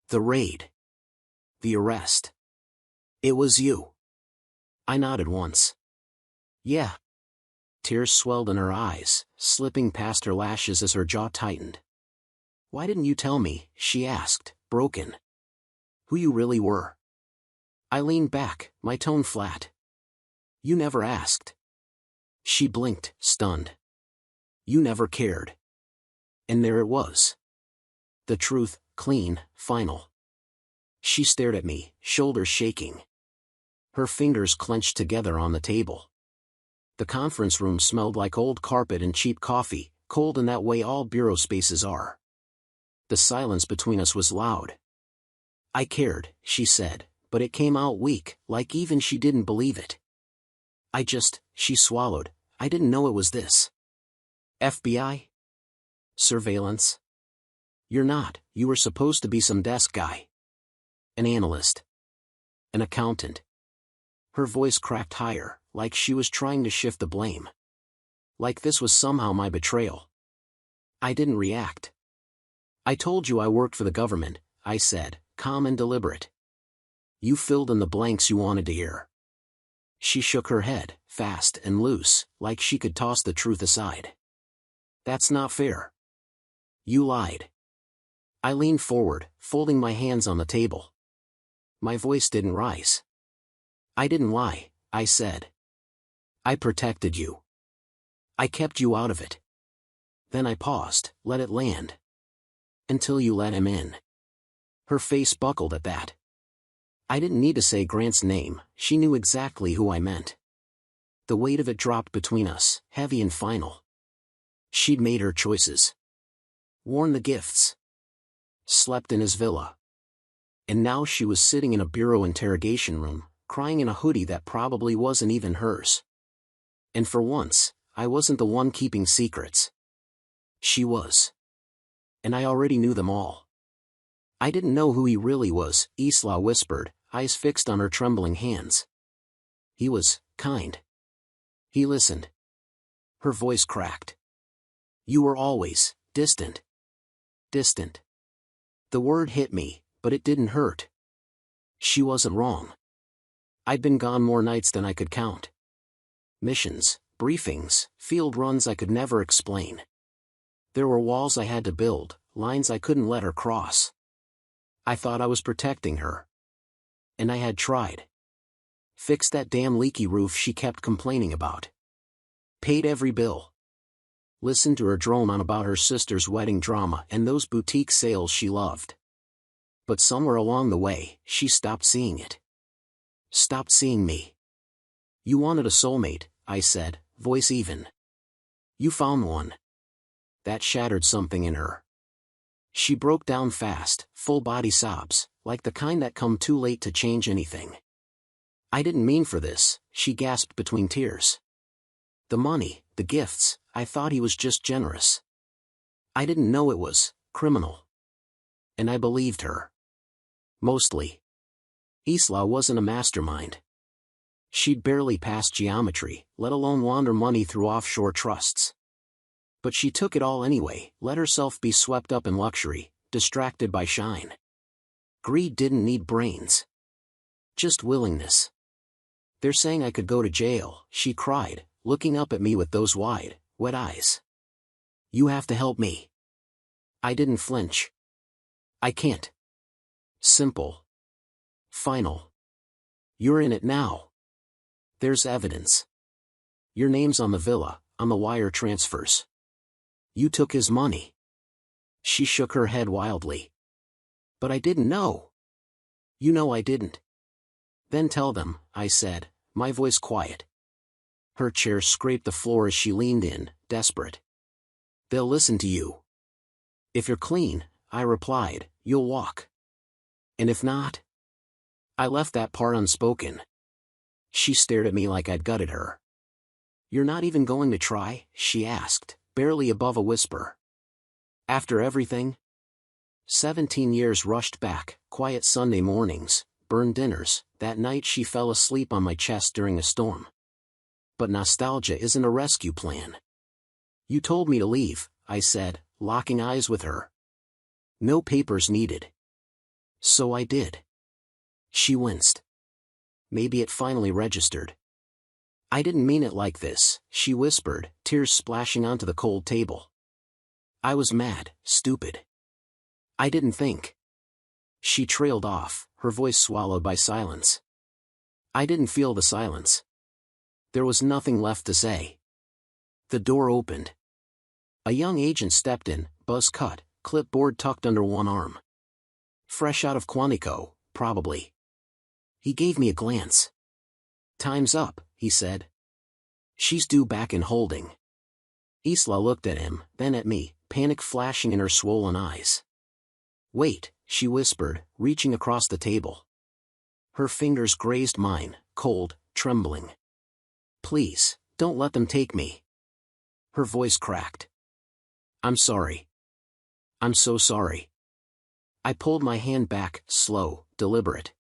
The raid. The arrest. It was you. I nodded once. Yeah. Tears swelled in her eyes, slipping past her lashes as her jaw tightened. Why didn't you tell me, she asked, broken. Who you really were? I leaned back, my tone flat. You never asked. She blinked, stunned. You never cared. And there it was. The truth, clean, final. She stared at me, shoulders shaking. Her fingers clenched together on the table. The conference room smelled like old carpet and cheap coffee, cold in that way all bureau spaces are. The silence between us was loud. I cared, she said, but it came out weak, like even she didn't believe it. She swallowed, I didn't know it was this. FBI? Surveillance? You're not, you were supposed to be some desk guy. An analyst. An accountant. Her voice cracked higher, like she was trying to shift the blame. Like this was somehow my betrayal. I didn't react. I told you I worked for the government, I said, calm and deliberate. You filled in the blanks you wanted to hear. She shook her head, fast and loose, like she could toss the truth aside. That's not fair. You lied. I leaned forward, folding my hands on the table. My voice didn't rise. I didn't lie, I said. I protected you. I kept you out of it. Then I paused, let it land. Until you let him in. Her face buckled at that. I didn't need to say Grant's name, she knew exactly who I meant. The weight of it dropped between us, heavy and final. She'd made her choices. Worn the gifts. Slept in his villa. And now she was sitting in a bureau interrogation room, crying in a hoodie that probably wasn't even hers. And for once, I wasn't the one keeping secrets. She was. And I already knew them all. I didn't know who he really was, Isla whispered, eyes fixed on her trembling hands. He was kind. He listened. Her voice cracked. You were always distant. Distant. The word hit me, but it didn't hurt. She wasn't wrong. I'd been gone more nights than I could count. Missions, briefings, field runs I could never explain. There were walls I had to build, lines I couldn't let her cross. I thought I was protecting her. And I had tried. Fixed that damn leaky roof she kept complaining about. Paid every bill. Listened to her drone on about her sister's wedding drama and those boutique sales she loved. But somewhere along the way, she stopped seeing it. Stopped seeing me. You wanted a soulmate, I said, voice even. You found one. That shattered something in her. She broke down fast, full-body sobs, like the kind that come too late to change anything. I didn't mean for this, she gasped between tears. The money, the gifts, I thought he was just generous. I didn't know it was criminal. And I believed her. Mostly. Isla wasn't a mastermind. She'd barely passed geometry, let alone launder money through offshore trusts. But she took it all anyway, let herself be swept up in luxury, distracted by shine. Greed didn't need brains. Just willingness. They're saying I could go to jail, she cried, looking up at me with those wide, wet eyes. You have to help me. I didn't flinch. I can't. Simple. Final. You're in it now. There's evidence. Your name's on the villa, on the wire transfers. You took his money. She shook her head wildly. But I didn't know. You know I didn't. Then tell them, I said, my voice quiet. Her chair scraped the floor as she leaned in, desperate. They'll listen to you. If you're clean, I replied, you'll walk. And if not? I left that part unspoken. She stared at me like I'd gutted her. You're not even going to try? She asked, barely above a whisper. After everything? 17 years rushed back, quiet Sunday mornings, burned dinners. That night she fell asleep on my chest during a storm. But nostalgia isn't a rescue plan. You told me to leave, I said, locking eyes with her. No papers needed. So I did. She winced. Maybe it finally registered. I didn't mean it like this, she whispered, tears splashing onto the cold table. I was mad, stupid. I didn't think. She trailed off, her voice swallowed by silence. I didn't feel the silence. There was nothing left to say. The door opened. A young agent stepped in, buzz cut, clipboard tucked under one arm. Fresh out of Quantico, probably. He gave me a glance. Time's up, he said. She's due back in holding. Isla looked at him, then at me, panic flashing in her swollen eyes. Wait, she whispered, reaching across the table. Her fingers grazed mine, cold, trembling. Please, don't let them take me. Her voice cracked. I'm sorry. I'm so sorry. I pulled my hand back, slow, deliberate.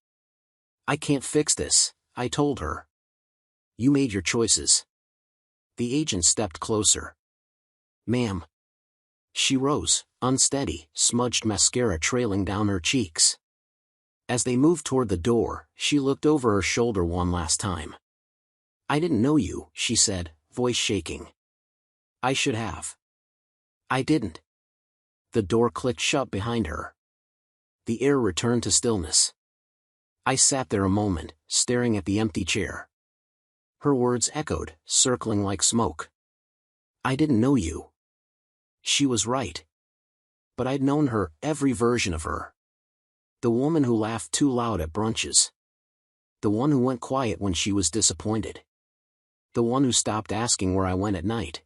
I can't fix this, I told her. You made your choices. The agent stepped closer. Ma'am. She rose, unsteady, smudged mascara trailing down her cheeks. As they moved toward the door, she looked over her shoulder one last time. I didn't know you, she said, voice shaking. I should have. I didn't. The door clicked shut behind her. The air returned to stillness. I sat there a moment, staring at the empty chair. Her words echoed, circling like smoke. I didn't know you. She was right. But I'd known her, every version of her. The woman who laughed too loud at brunches. The one who went quiet when she was disappointed. The one who stopped asking where I went at night.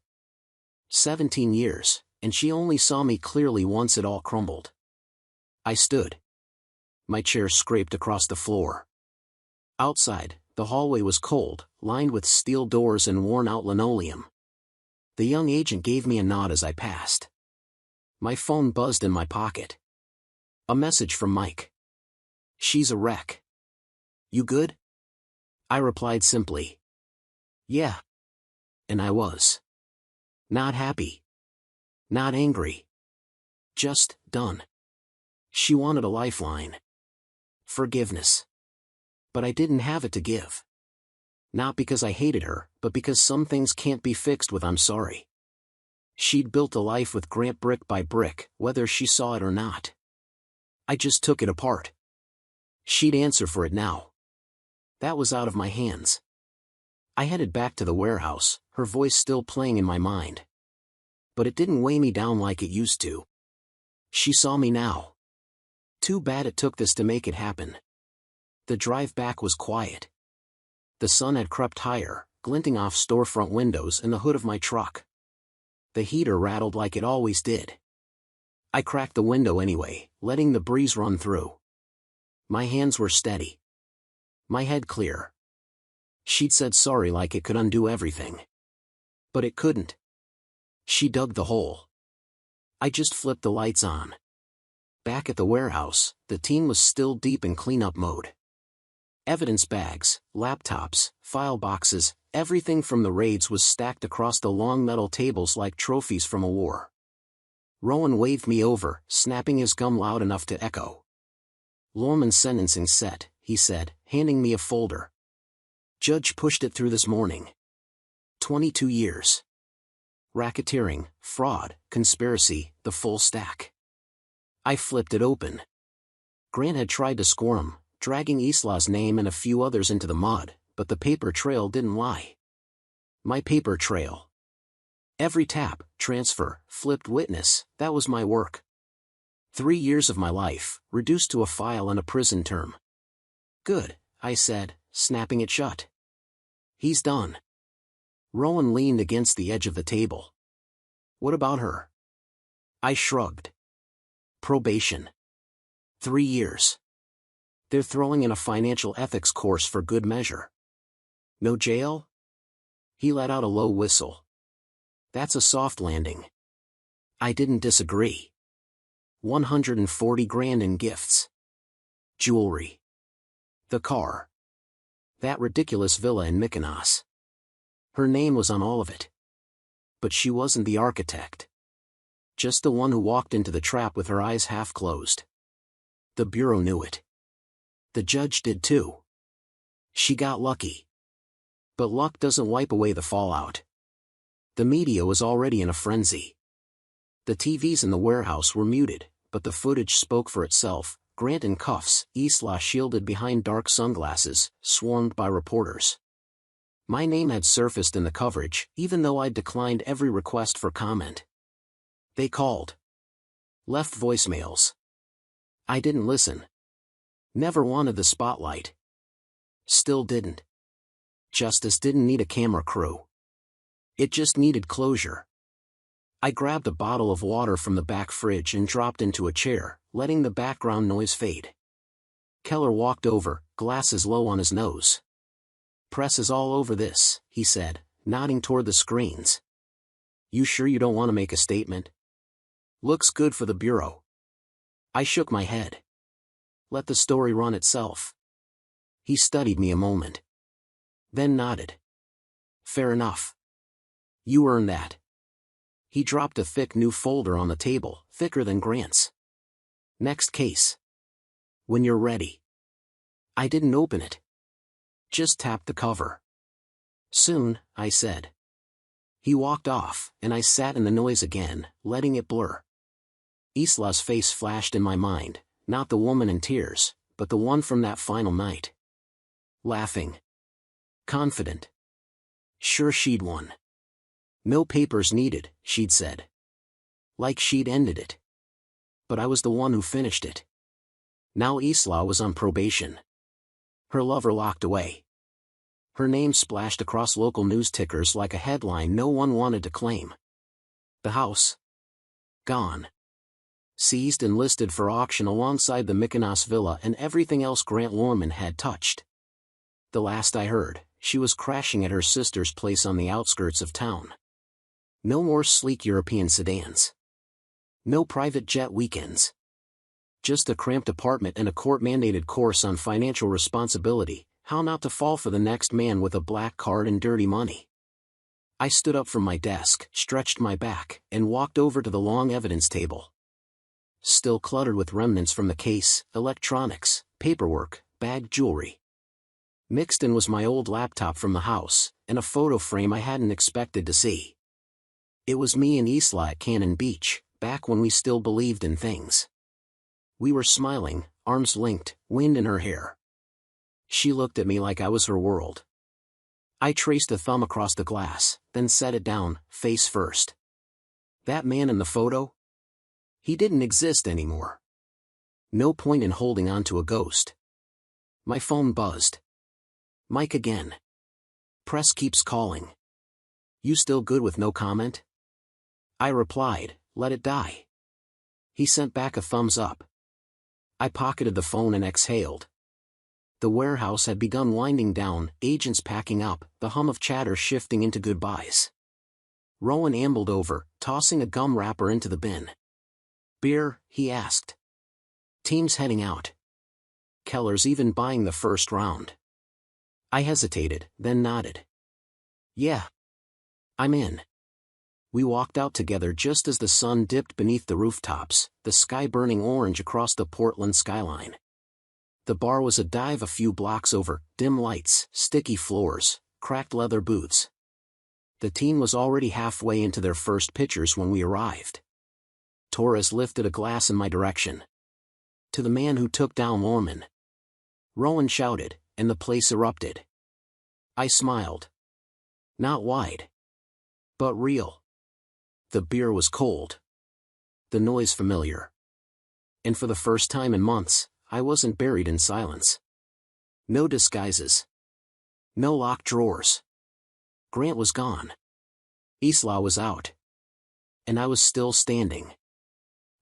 17 years, and she only saw me clearly once it all crumbled. I stood. My chair scraped across the floor. Outside, the hallway was cold, lined with steel doors and worn-out linoleum. The young agent gave me a nod as I passed. My phone buzzed in my pocket. A message from Mike. She's a wreck. You good? I replied simply. Yeah. And I was. Not happy. Not angry. Just done. She wanted a lifeline. Forgiveness. But I didn't have it to give. Not because I hated her, but because some things can't be fixed with I'm sorry. She'd built a life with Grant brick by brick, whether she saw it or not. I just took it apart. She'd answer for it now. That was out of my hands. I headed back to the warehouse, her voice still playing in my mind. But it didn't weigh me down like it used to. She saw me now. Too bad it took this to make it happen. The drive back was quiet. The sun had crept higher, glinting off storefront windows and the hood of my truck. The heater rattled like it always did. I cracked the window anyway, letting the breeze run through. My hands were steady. My head clear. She'd said sorry like it could undo everything. But it couldn't. She dug the hole. I just flipped the lights on. Back at the warehouse, the team was still deep in cleanup mode. Evidence bags, laptops, file boxes, everything from the raids was stacked across the long metal tables like trophies from a war. Rowan waved me over, snapping his gum loud enough to echo. "Lorman's sentencing set," he said, handing me a folder. "Judge pushed it through this morning. 22 years. Racketeering, fraud, conspiracy, the full stack." I flipped it open. Grant had tried to squirm, dragging Isla's name and a few others into the mud, but the paper trail didn't lie. My paper trail. Every tap, transfer, flipped witness, that was my work. 3 years of my life, reduced to a file and a prison term. "Good," I said, snapping it shut. "He's done." Rowan leaned against the edge of the table. "What about her?" I shrugged. "Probation. 3 years. They're throwing in a financial ethics course for good measure." "No jail?" He let out a low whistle. "That's a soft landing." I didn't disagree. 140 grand in gifts. Jewelry. The car. That ridiculous villa in Mykonos. Her name was on all of it. But she wasn't the architect. Just the one who walked into the trap with her eyes half closed. The bureau knew it. The judge did too. She got lucky. But luck doesn't wipe away the fallout. The media was already in a frenzy. The TVs in the warehouse were muted, but the footage spoke for itself. Grant in cuffs, Isla shielded behind dark sunglasses, swarmed by reporters. My name had surfaced in the coverage, even though I'd declined every request for comment. They called. Left voicemails. I didn't listen. Never wanted the spotlight. Still didn't. Justice didn't need a camera crew. It just needed closure. I grabbed a bottle of water from the back fridge and dropped into a chair, letting the background noise fade. Keller walked over, glasses low on his nose. "Press is all over this," he said, nodding toward the screens. "You sure you don't want to make a statement?" "Looks good for the bureau." I shook my head. "Let the story run itself." He studied me a moment. Then nodded. "Fair enough. You earned that." He dropped a thick new folder on the table, thicker than Grant's. "Next case. When you're ready." I didn't open it. Just tapped the cover. "Soon," I said. He walked off, and I sat in the noise again, letting it blur. Isla's face flashed in my mind, not the woman in tears, but the one from that final night. Laughing. Confident. Sure she'd won. "No papers needed," she'd said. Like she'd ended it. But I was the one who finished it. Now Isla was on probation. Her lover locked away. Her name splashed across local news tickers like a headline no one wanted to claim. The house. Gone. Seized and listed for auction alongside the Mykonos villa and everything else Grant Lorman had touched. The last I heard, she was crashing at her sister's place on the outskirts of town. No more sleek European sedans. No private jet weekends. Just a cramped apartment and a court-mandated course on financial responsibility, how not to fall for the next man with a black card and dirty money. I stood up from my desk, stretched my back, and walked over to the long evidence table. Still cluttered with remnants from the case, electronics, paperwork, bagged jewelry. Mixed in was my old laptop from the house, and a photo frame I hadn't expected to see. It was me and Isla at Cannon Beach, back when we still believed in things. We were smiling, arms linked, wind in her hair. She looked at me like I was her world. I traced a thumb across the glass, then set it down, face first. That man in the photo? He didn't exist anymore. No point in holding on to a ghost. My phone buzzed. Mike again. Press keeps calling. You still good with no comment? I replied, let it die. He sent back a thumbs up. I pocketed the phone and exhaled. The warehouse had begun winding down, agents packing up, the hum of chatter shifting into goodbyes. Rowan ambled over, tossing a gum wrapper into the bin. Beer, he asked. Team's heading out. Keller's even buying the first round. I hesitated, then nodded. Yeah. I'm in. We walked out together just as the sun dipped beneath the rooftops, the sky burning orange across the Portland skyline. The bar was a dive a few blocks over, dim lights, sticky floors, cracked leather booths. The team was already halfway into their first pitchers when we arrived. Torres lifted a glass in my direction. To the man who took down Lorman. Rowan shouted, and the place erupted. I smiled. Not wide. But real. The beer was cold. The noise familiar. And for the first time in months, I wasn't buried in silence. No disguises. No locked drawers. Grant was gone. Isla was out. And I was still standing.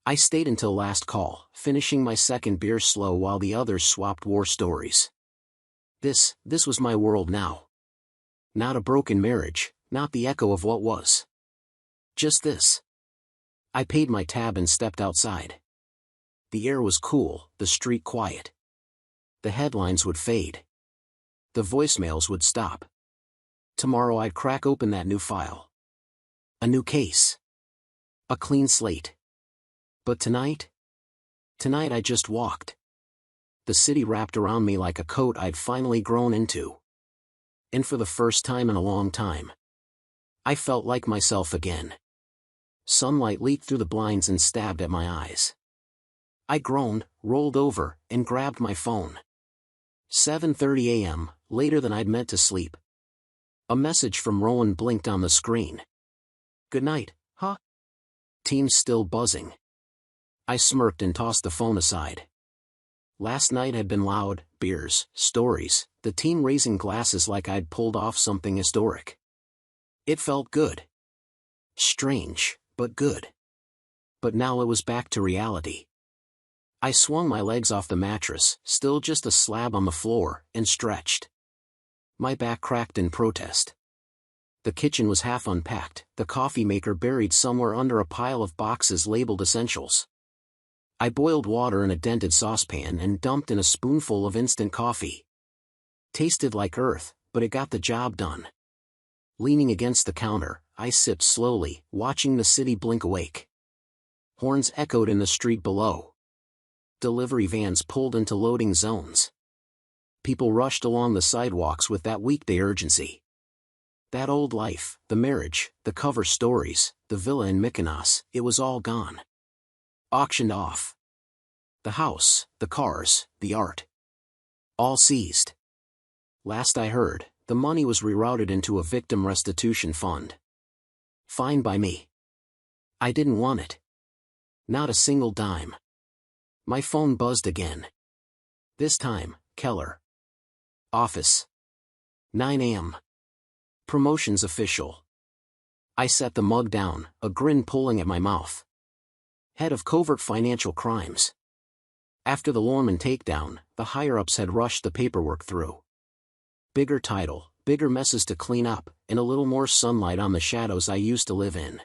I stayed until last call, finishing my second beer slow while the others swapped war stories. This was my world now. Not a broken marriage, not the echo of what was. Just this. I paid my tab and stepped outside. The air was cool, the street quiet. The headlines would fade. The voicemails would stop. Tomorrow I'd crack open that new file. A new case. A clean slate. But tonight I just walked. The city wrapped around me like a coat I'd finally grown into. And for the first time in a long time, I felt like myself again. Sunlight leaked through the blinds and stabbed at my eyes. I groaned, rolled over, and grabbed my phone. 7:30 a.m., later than I'd meant to sleep. A message from Rowan blinked on the screen. Good night, huh? Team's still buzzing. I smirked and tossed the phone aside. Last night had been loud, beers, stories, the team raising glasses like I'd pulled off something historic. It felt good. Strange, but good. But now it was back to reality. I swung my legs off the mattress, still just a slab on the floor, and stretched. My back cracked in protest. The kitchen was half unpacked, the coffee maker buried somewhere under a pile of boxes labeled essentials. I boiled water in a dented saucepan and dumped in a spoonful of instant coffee. Tasted like earth, but it got the job done. Leaning against the counter, I sipped slowly, watching the city blink awake. Horns echoed in the street below. Delivery vans pulled into loading zones. People rushed along the sidewalks with that weekday urgency. That old life, the marriage, the cover stories, the villa in Mykonos, it was all gone. Auctioned off. The house, the cars, the art. All seized. Last I heard, the money was rerouted into a victim restitution fund. Fine by me. I didn't want it. Not a single dime. My phone buzzed again. This time, Keller. Office. 9 a.m. Promotions official. I set the mug down, a grin pulling at my mouth. Head of Covert Financial Crimes. After the Lorman takedown, the higher-ups had rushed the paperwork through. Bigger title, bigger messes to clean up, and a little more sunlight on the shadows I used to live in.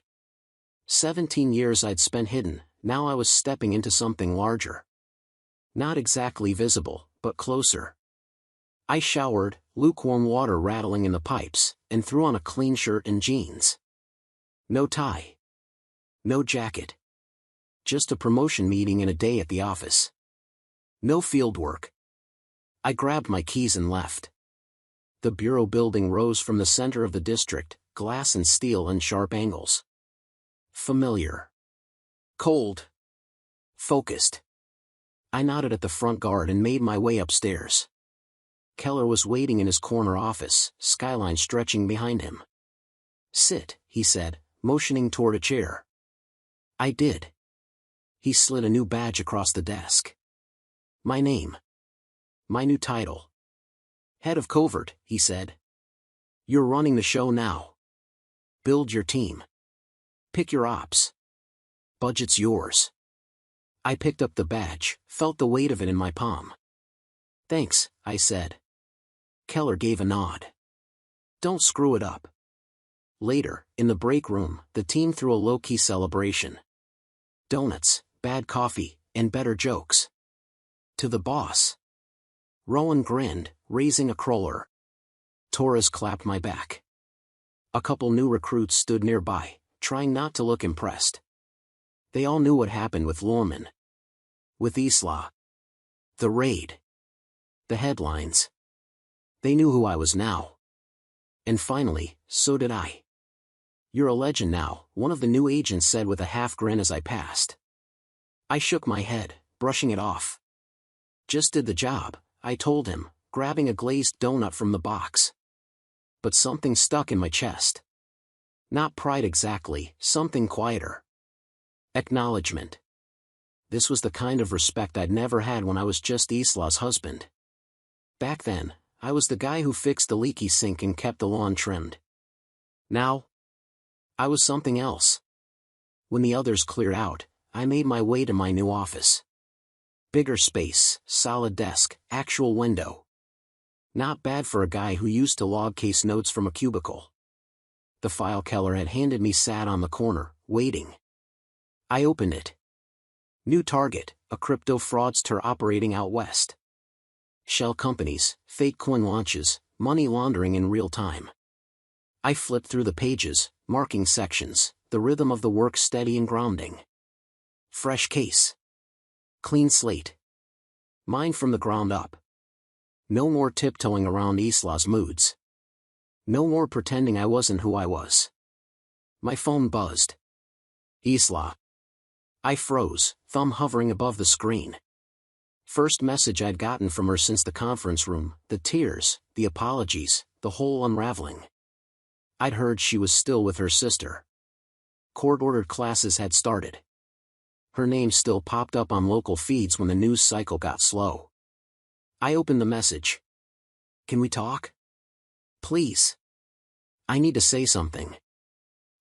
17 years I'd spent hidden, now I was stepping into something larger. Not exactly visible, but closer. I showered, lukewarm water rattling in the pipes, and threw on a clean shirt and jeans. No tie. No jacket. Just a promotion meeting and a day at the office. No field work. I grabbed my keys and left. The bureau building rose from the center of the district, glass and steel and sharp angles. Familiar. Cold. Focused. I nodded at the front guard and made my way upstairs. Keller was waiting in his corner office, skyline stretching behind him. Sit, he said, motioning toward a chair. I did. He slid a new badge across the desk. My name. My new title. Head of Covert, he said. You're running the show now. Build your team. Pick your ops. Budget's yours. I picked up the badge, felt the weight of it in my palm. Thanks, I said. Keller gave a nod. Don't screw it up. Later, in the break room, the team threw a low-key celebration. Donuts, bad coffee, and better jokes. To the boss. Rowan grinned, raising a crawler. Torres clapped my back. A couple new recruits stood nearby, trying not to look impressed. They all knew what happened with Lorman. With Isla. The raid. The headlines. They knew who I was now. And finally, so did I. You're a legend now, one of the new agents said with a half-grin as I passed. I shook my head, brushing it off. Just did the job, I told him, grabbing a glazed donut from the box. But something stuck in my chest. Not pride exactly, something quieter. Acknowledgement. This was the kind of respect I'd never had when I was just Isla's husband. Back then, I was the guy who fixed the leaky sink and kept the lawn trimmed. Now, I was something else. When the others cleared out, I made my way to my new office. Bigger space, solid desk, actual window. Not bad for a guy who used to log case notes from a cubicle. The file Keller had handed me sat on the corner, waiting. I opened it. New target, a crypto fraudster operating out west. Shell companies, fake coin launches, money laundering in real time. I flipped through the pages, marking sections, the rhythm of the work steady and grounding. Fresh case. Clean slate. Mine from the ground up. No more tiptoeing around Isla's moods. No more pretending I wasn't who I was. My phone buzzed. Isla. I froze, thumb hovering above the screen. First message I'd gotten from her since the conference room, the tears, the apologies, the whole unraveling. I'd heard she was still with her sister. Court-ordered classes had started. Her name still popped up on local feeds when the news cycle got slow. I opened the message. Can we talk? Please. I need to say something.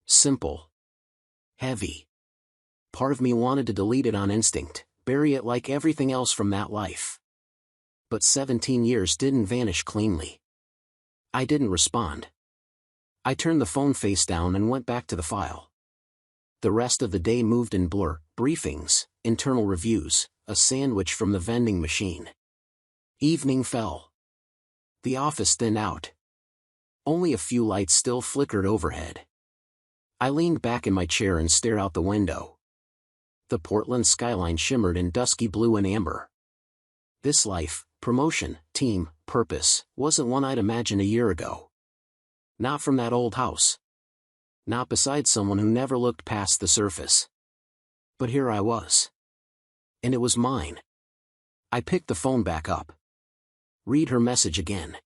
Simple. Heavy. Part of me wanted to delete it on instinct, bury it like everything else from that life. But 17 years didn't vanish cleanly. I didn't respond. I turned the phone face down and went back to the file. The rest of the day moved in blur, briefings, internal reviews, a sandwich from the vending machine. Evening fell. The office thinned out. Only a few lights still flickered overhead. I leaned back in my chair and stared out the window. The Portland skyline shimmered in dusky blue and amber. This life, promotion, team, purpose, wasn't one I'd imagined a year ago. Not from that old house. Not beside someone who never looked past the surface. But here I was. And it was mine. I picked the phone back up. Read her message again.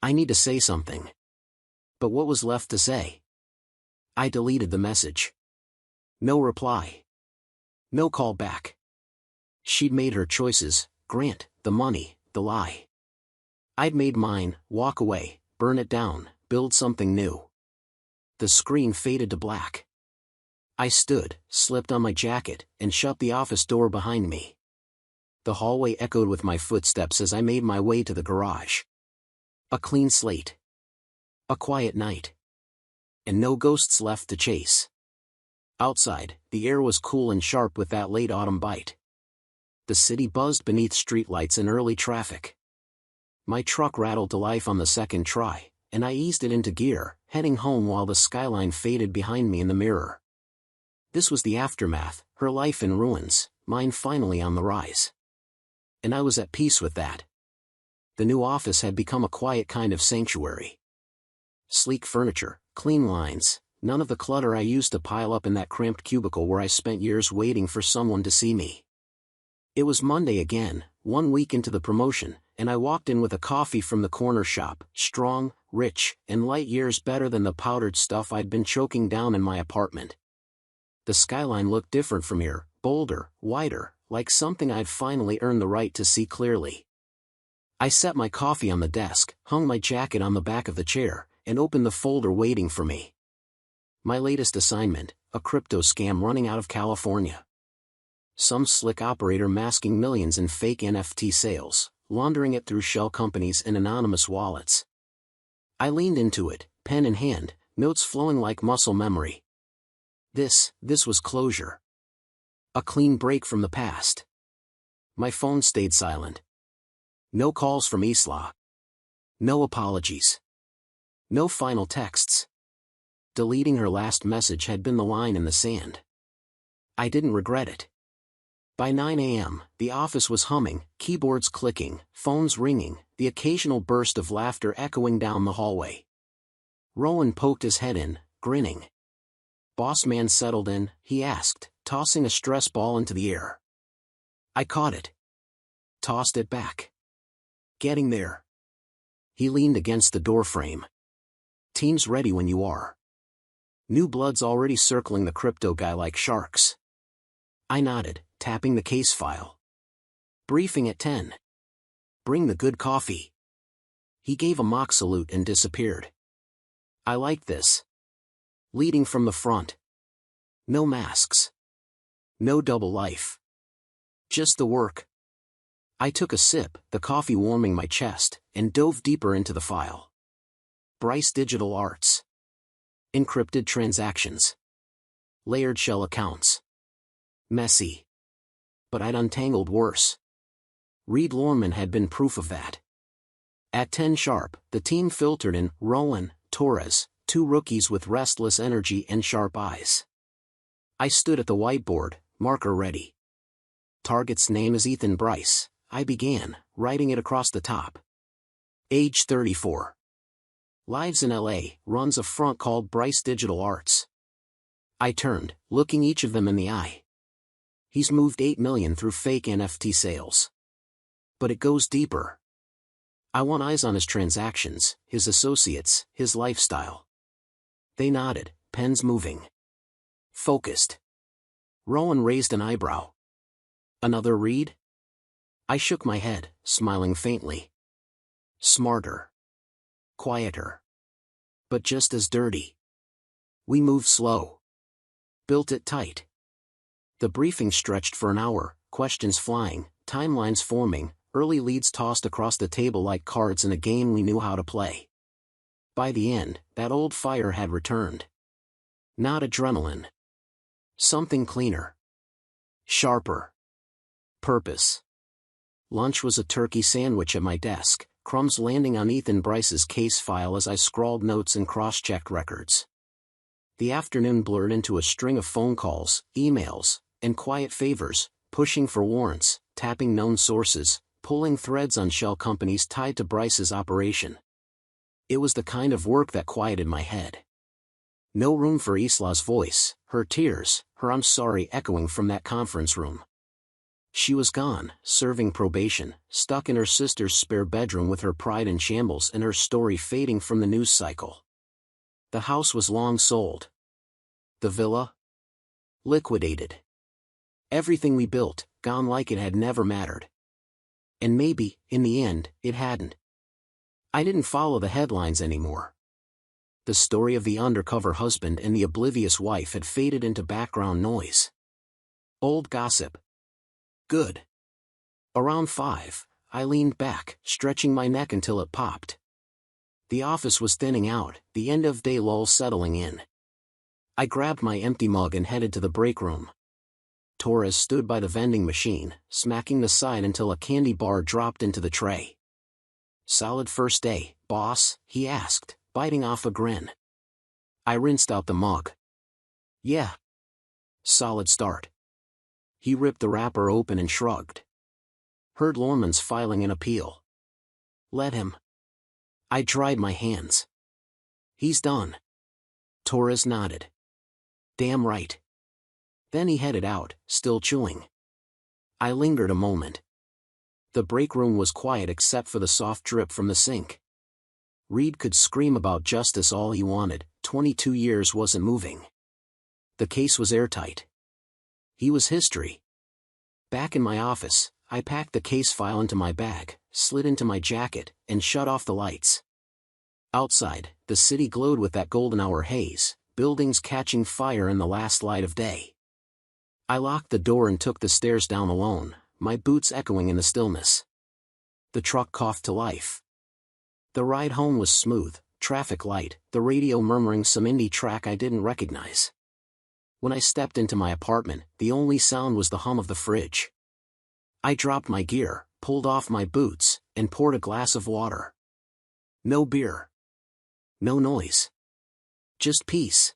I need to say something. But what was left to say? I deleted the message. No reply. No call back. She'd made her choices, Grant, the money, the lie. I'd made mine, walk away, burn it down, build something new. The screen faded to black. I stood, slipped on my jacket, and shut the office door behind me. The hallway echoed with my footsteps as I made my way to the garage. A clean slate. A quiet night. And no ghosts left to chase. Outside, the air was cool and sharp with that late autumn bite. The city buzzed beneath streetlights and early traffic. My truck rattled to life on the second try, and I eased it into gear, heading home while the skyline faded behind me in the mirror. This was the aftermath, her life in ruins, mine finally on the rise. And I was at peace with that. The new office had become a quiet kind of sanctuary. Sleek furniture, clean lines, none of the clutter I used to pile up in that cramped cubicle where I spent years waiting for someone to see me. It was Monday again, 1 week into the promotion, and I walked in with a coffee from the corner shop, strong, rich, and light years better than the powdered stuff I'd been choking down in my apartment. The skyline looked different from here, bolder, wider, like something I'd finally earned the right to see clearly. I set my coffee on the desk, hung my jacket on the back of the chair, and opened the folder waiting for me. My latest assignment, a crypto scam running out of California. Some slick operator masking millions in fake NFT sales, laundering it through shell companies and anonymous wallets. I leaned into it, pen in hand, notes flowing like muscle memory. This was closure. A clean break from the past. My phone stayed silent. No calls from Isla. No apologies. No final texts. Deleting her last message had been the line in the sand. I didn't regret it. By 9 a.m., the office was humming, keyboards clicking, phones ringing, the occasional burst of laughter echoing down the hallway. Rowan poked his head in, grinning. "Boss man settled in?" he asked, tossing a stress ball into the air. I caught it. Tossed it back. "Getting there." He leaned against the doorframe. "Team's ready when you are. New blood's already circling the crypto guy like sharks." I nodded, tapping the case file. "Briefing at 10. Bring the good coffee." He gave a mock salute and disappeared. I liked this. Leading from the front. No masks. No double life. Just the work. I took a sip, the coffee warming my chest, and dove deeper into the file. Bryce Digital Arts. Encrypted transactions. Layered shell accounts. Messy. But I'd untangled worse. Reed Lorman had been proof of that. At 10 sharp, the team filtered in Rowan, Torres, two rookies with restless energy and sharp eyes. I stood at the whiteboard, marker ready. "Target's name is Ethan Bryce," I began, writing it across the top. "Age 34. Lives in LA, runs a front called Bryce Digital Arts." I turned, looking each of them in the eye. "He's moved $8 million through fake NFT sales. But it goes deeper. I want eyes on his transactions, his associates, his lifestyle." They nodded, pens moving. Focused. Rowan raised an eyebrow. "Another read?" I shook my head, smiling faintly. "Smarter. Quieter. But just as dirty." We moved slow. Built it tight. The briefing stretched for an hour, questions flying, timelines forming, early leads tossed across the table like cards in a game we knew how to play. By the end, that old fire had returned. Not adrenaline. Something cleaner. Sharper. Purpose. Lunch was a turkey sandwich at my desk, crumbs landing on Ethan Bryce's case file as I scrawled notes and cross-checked records. The afternoon blurred into a string of phone calls, emails, and quiet favors, pushing for warrants, tapping known sources, pulling threads on shell companies tied to Bryce's operation. It was the kind of work that quieted my head. No room for Isla's voice, her tears, her "I'm sorry" echoing from that conference room. She was gone, serving probation, stuck in her sister's spare bedroom with her pride in shambles and her story fading from the news cycle. The house was long sold. The villa? Liquidated. Everything we built, gone like it had never mattered. And maybe, in the end, it hadn't. I didn't follow the headlines anymore. The story of the undercover husband and the oblivious wife had faded into background noise. Old gossip. Good. Around 5, I leaned back, stretching my neck until it popped. The office was thinning out, the end-of-day lull settling in. I grabbed my empty mug and headed to the break room. Torres stood by the vending machine, smacking the side until a candy bar dropped into the tray. "Solid first day, boss?" he asked, biting off a grin. I rinsed out the mug. "Yeah. Solid start." He ripped the wrapper open and shrugged. "Heard Lorman's filing an appeal." "Let him." I dried my hands. "He's done." Torres nodded. "Damn right." Then he headed out, still chewing. I lingered a moment. The break room was quiet except for the soft drip from the sink. Reed could scream about justice all he wanted, 22 years wasn't moving. The case was airtight. He was history. Back in my office, I packed the case file into my bag, slid into my jacket, and shut off the lights. Outside, the city glowed with that golden hour haze, buildings catching fire in the last light of day. I locked the door and took the stairs down alone, my boots echoing in the stillness. The truck coughed to life. The ride home was smooth, traffic light, the radio murmuring some indie track I didn't recognize. When I stepped into my apartment, the only sound was the hum of the fridge. I dropped my gear, pulled off my boots, and poured a glass of water. No beer. No noise. Just peace.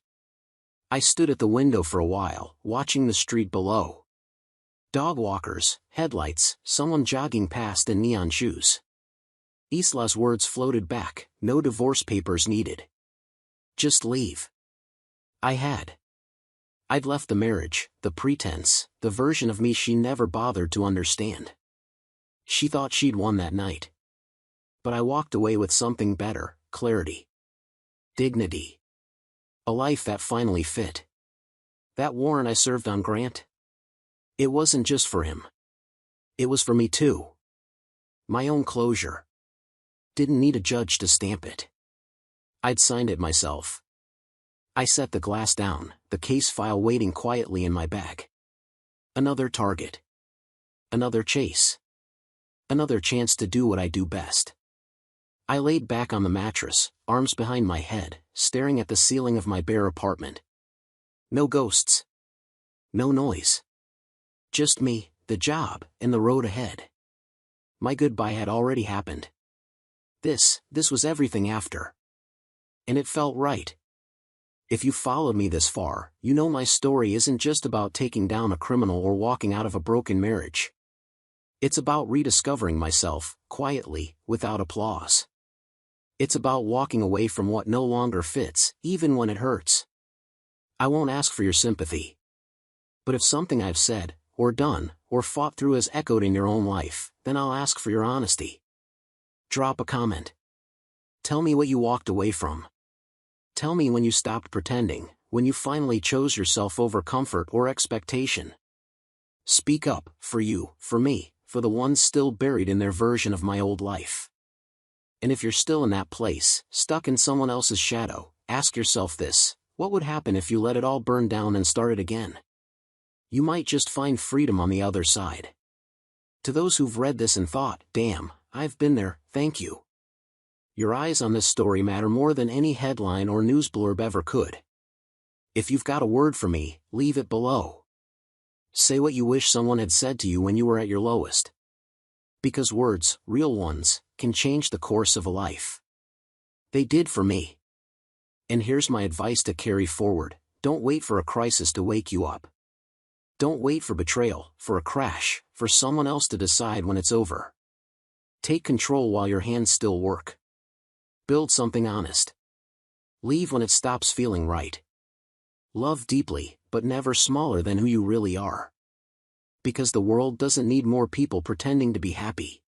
I stood at the window for a while, watching the street below. Dog walkers, headlights, someone jogging past in neon shoes. Isla's words floated back, no divorce papers needed. Just leave. I had. I'd left the marriage, the pretense, the version of me she never bothered to understand. She thought she'd won that night. But I walked away with something better, clarity. Dignity. A life that finally fit. That warrant I served on Grant? It wasn't just for him. It was for me too. My own closure. Didn't need a judge to stamp it. I'd signed it myself. I set the glass down, the case file waiting quietly in my bag. Another target. Another chase. Another chance to do what I do best. I laid back on the mattress, arms behind my head, staring at the ceiling of my bare apartment. No ghosts. No noise. Just me, the job, and the road ahead. My goodbye had already happened. This was everything after. And it felt right. If you followed me this far, you know my story isn't just about taking down a criminal or walking out of a broken marriage. It's about rediscovering myself, quietly, without applause. It's about walking away from what no longer fits, even when it hurts. I won't ask for your sympathy. But if something I've said, or done, or fought through has echoed in your own life, then I'll ask for your honesty. Drop a comment. Tell me what you walked away from. Tell me when you stopped pretending, when you finally chose yourself over comfort or expectation. Speak up, for you, for me, for the ones still buried in their version of my old life. And if you're still in that place, stuck in someone else's shadow, ask yourself this: what would happen if you let it all burn down and started again? You might just find freedom on the other side. To those who've read this and thought, damn, I've been there, thank you. Your eyes on this story matter more than any headline or news blurb ever could. If you've got a word for me, leave it below. Say what you wish someone had said to you when you were at your lowest. Because words, real ones, can change the course of a life. They did for me. And here's my advice to carry forward: don't wait for a crisis to wake you up. Don't wait for betrayal, for a crash, for someone else to decide when it's over. Take control while your hands still work. Build something honest. Leave when it stops feeling right. Love deeply, but never smaller than who you really are. Because the world doesn't need more people pretending to be happy.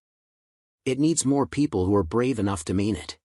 It needs more people who are brave enough to mean it.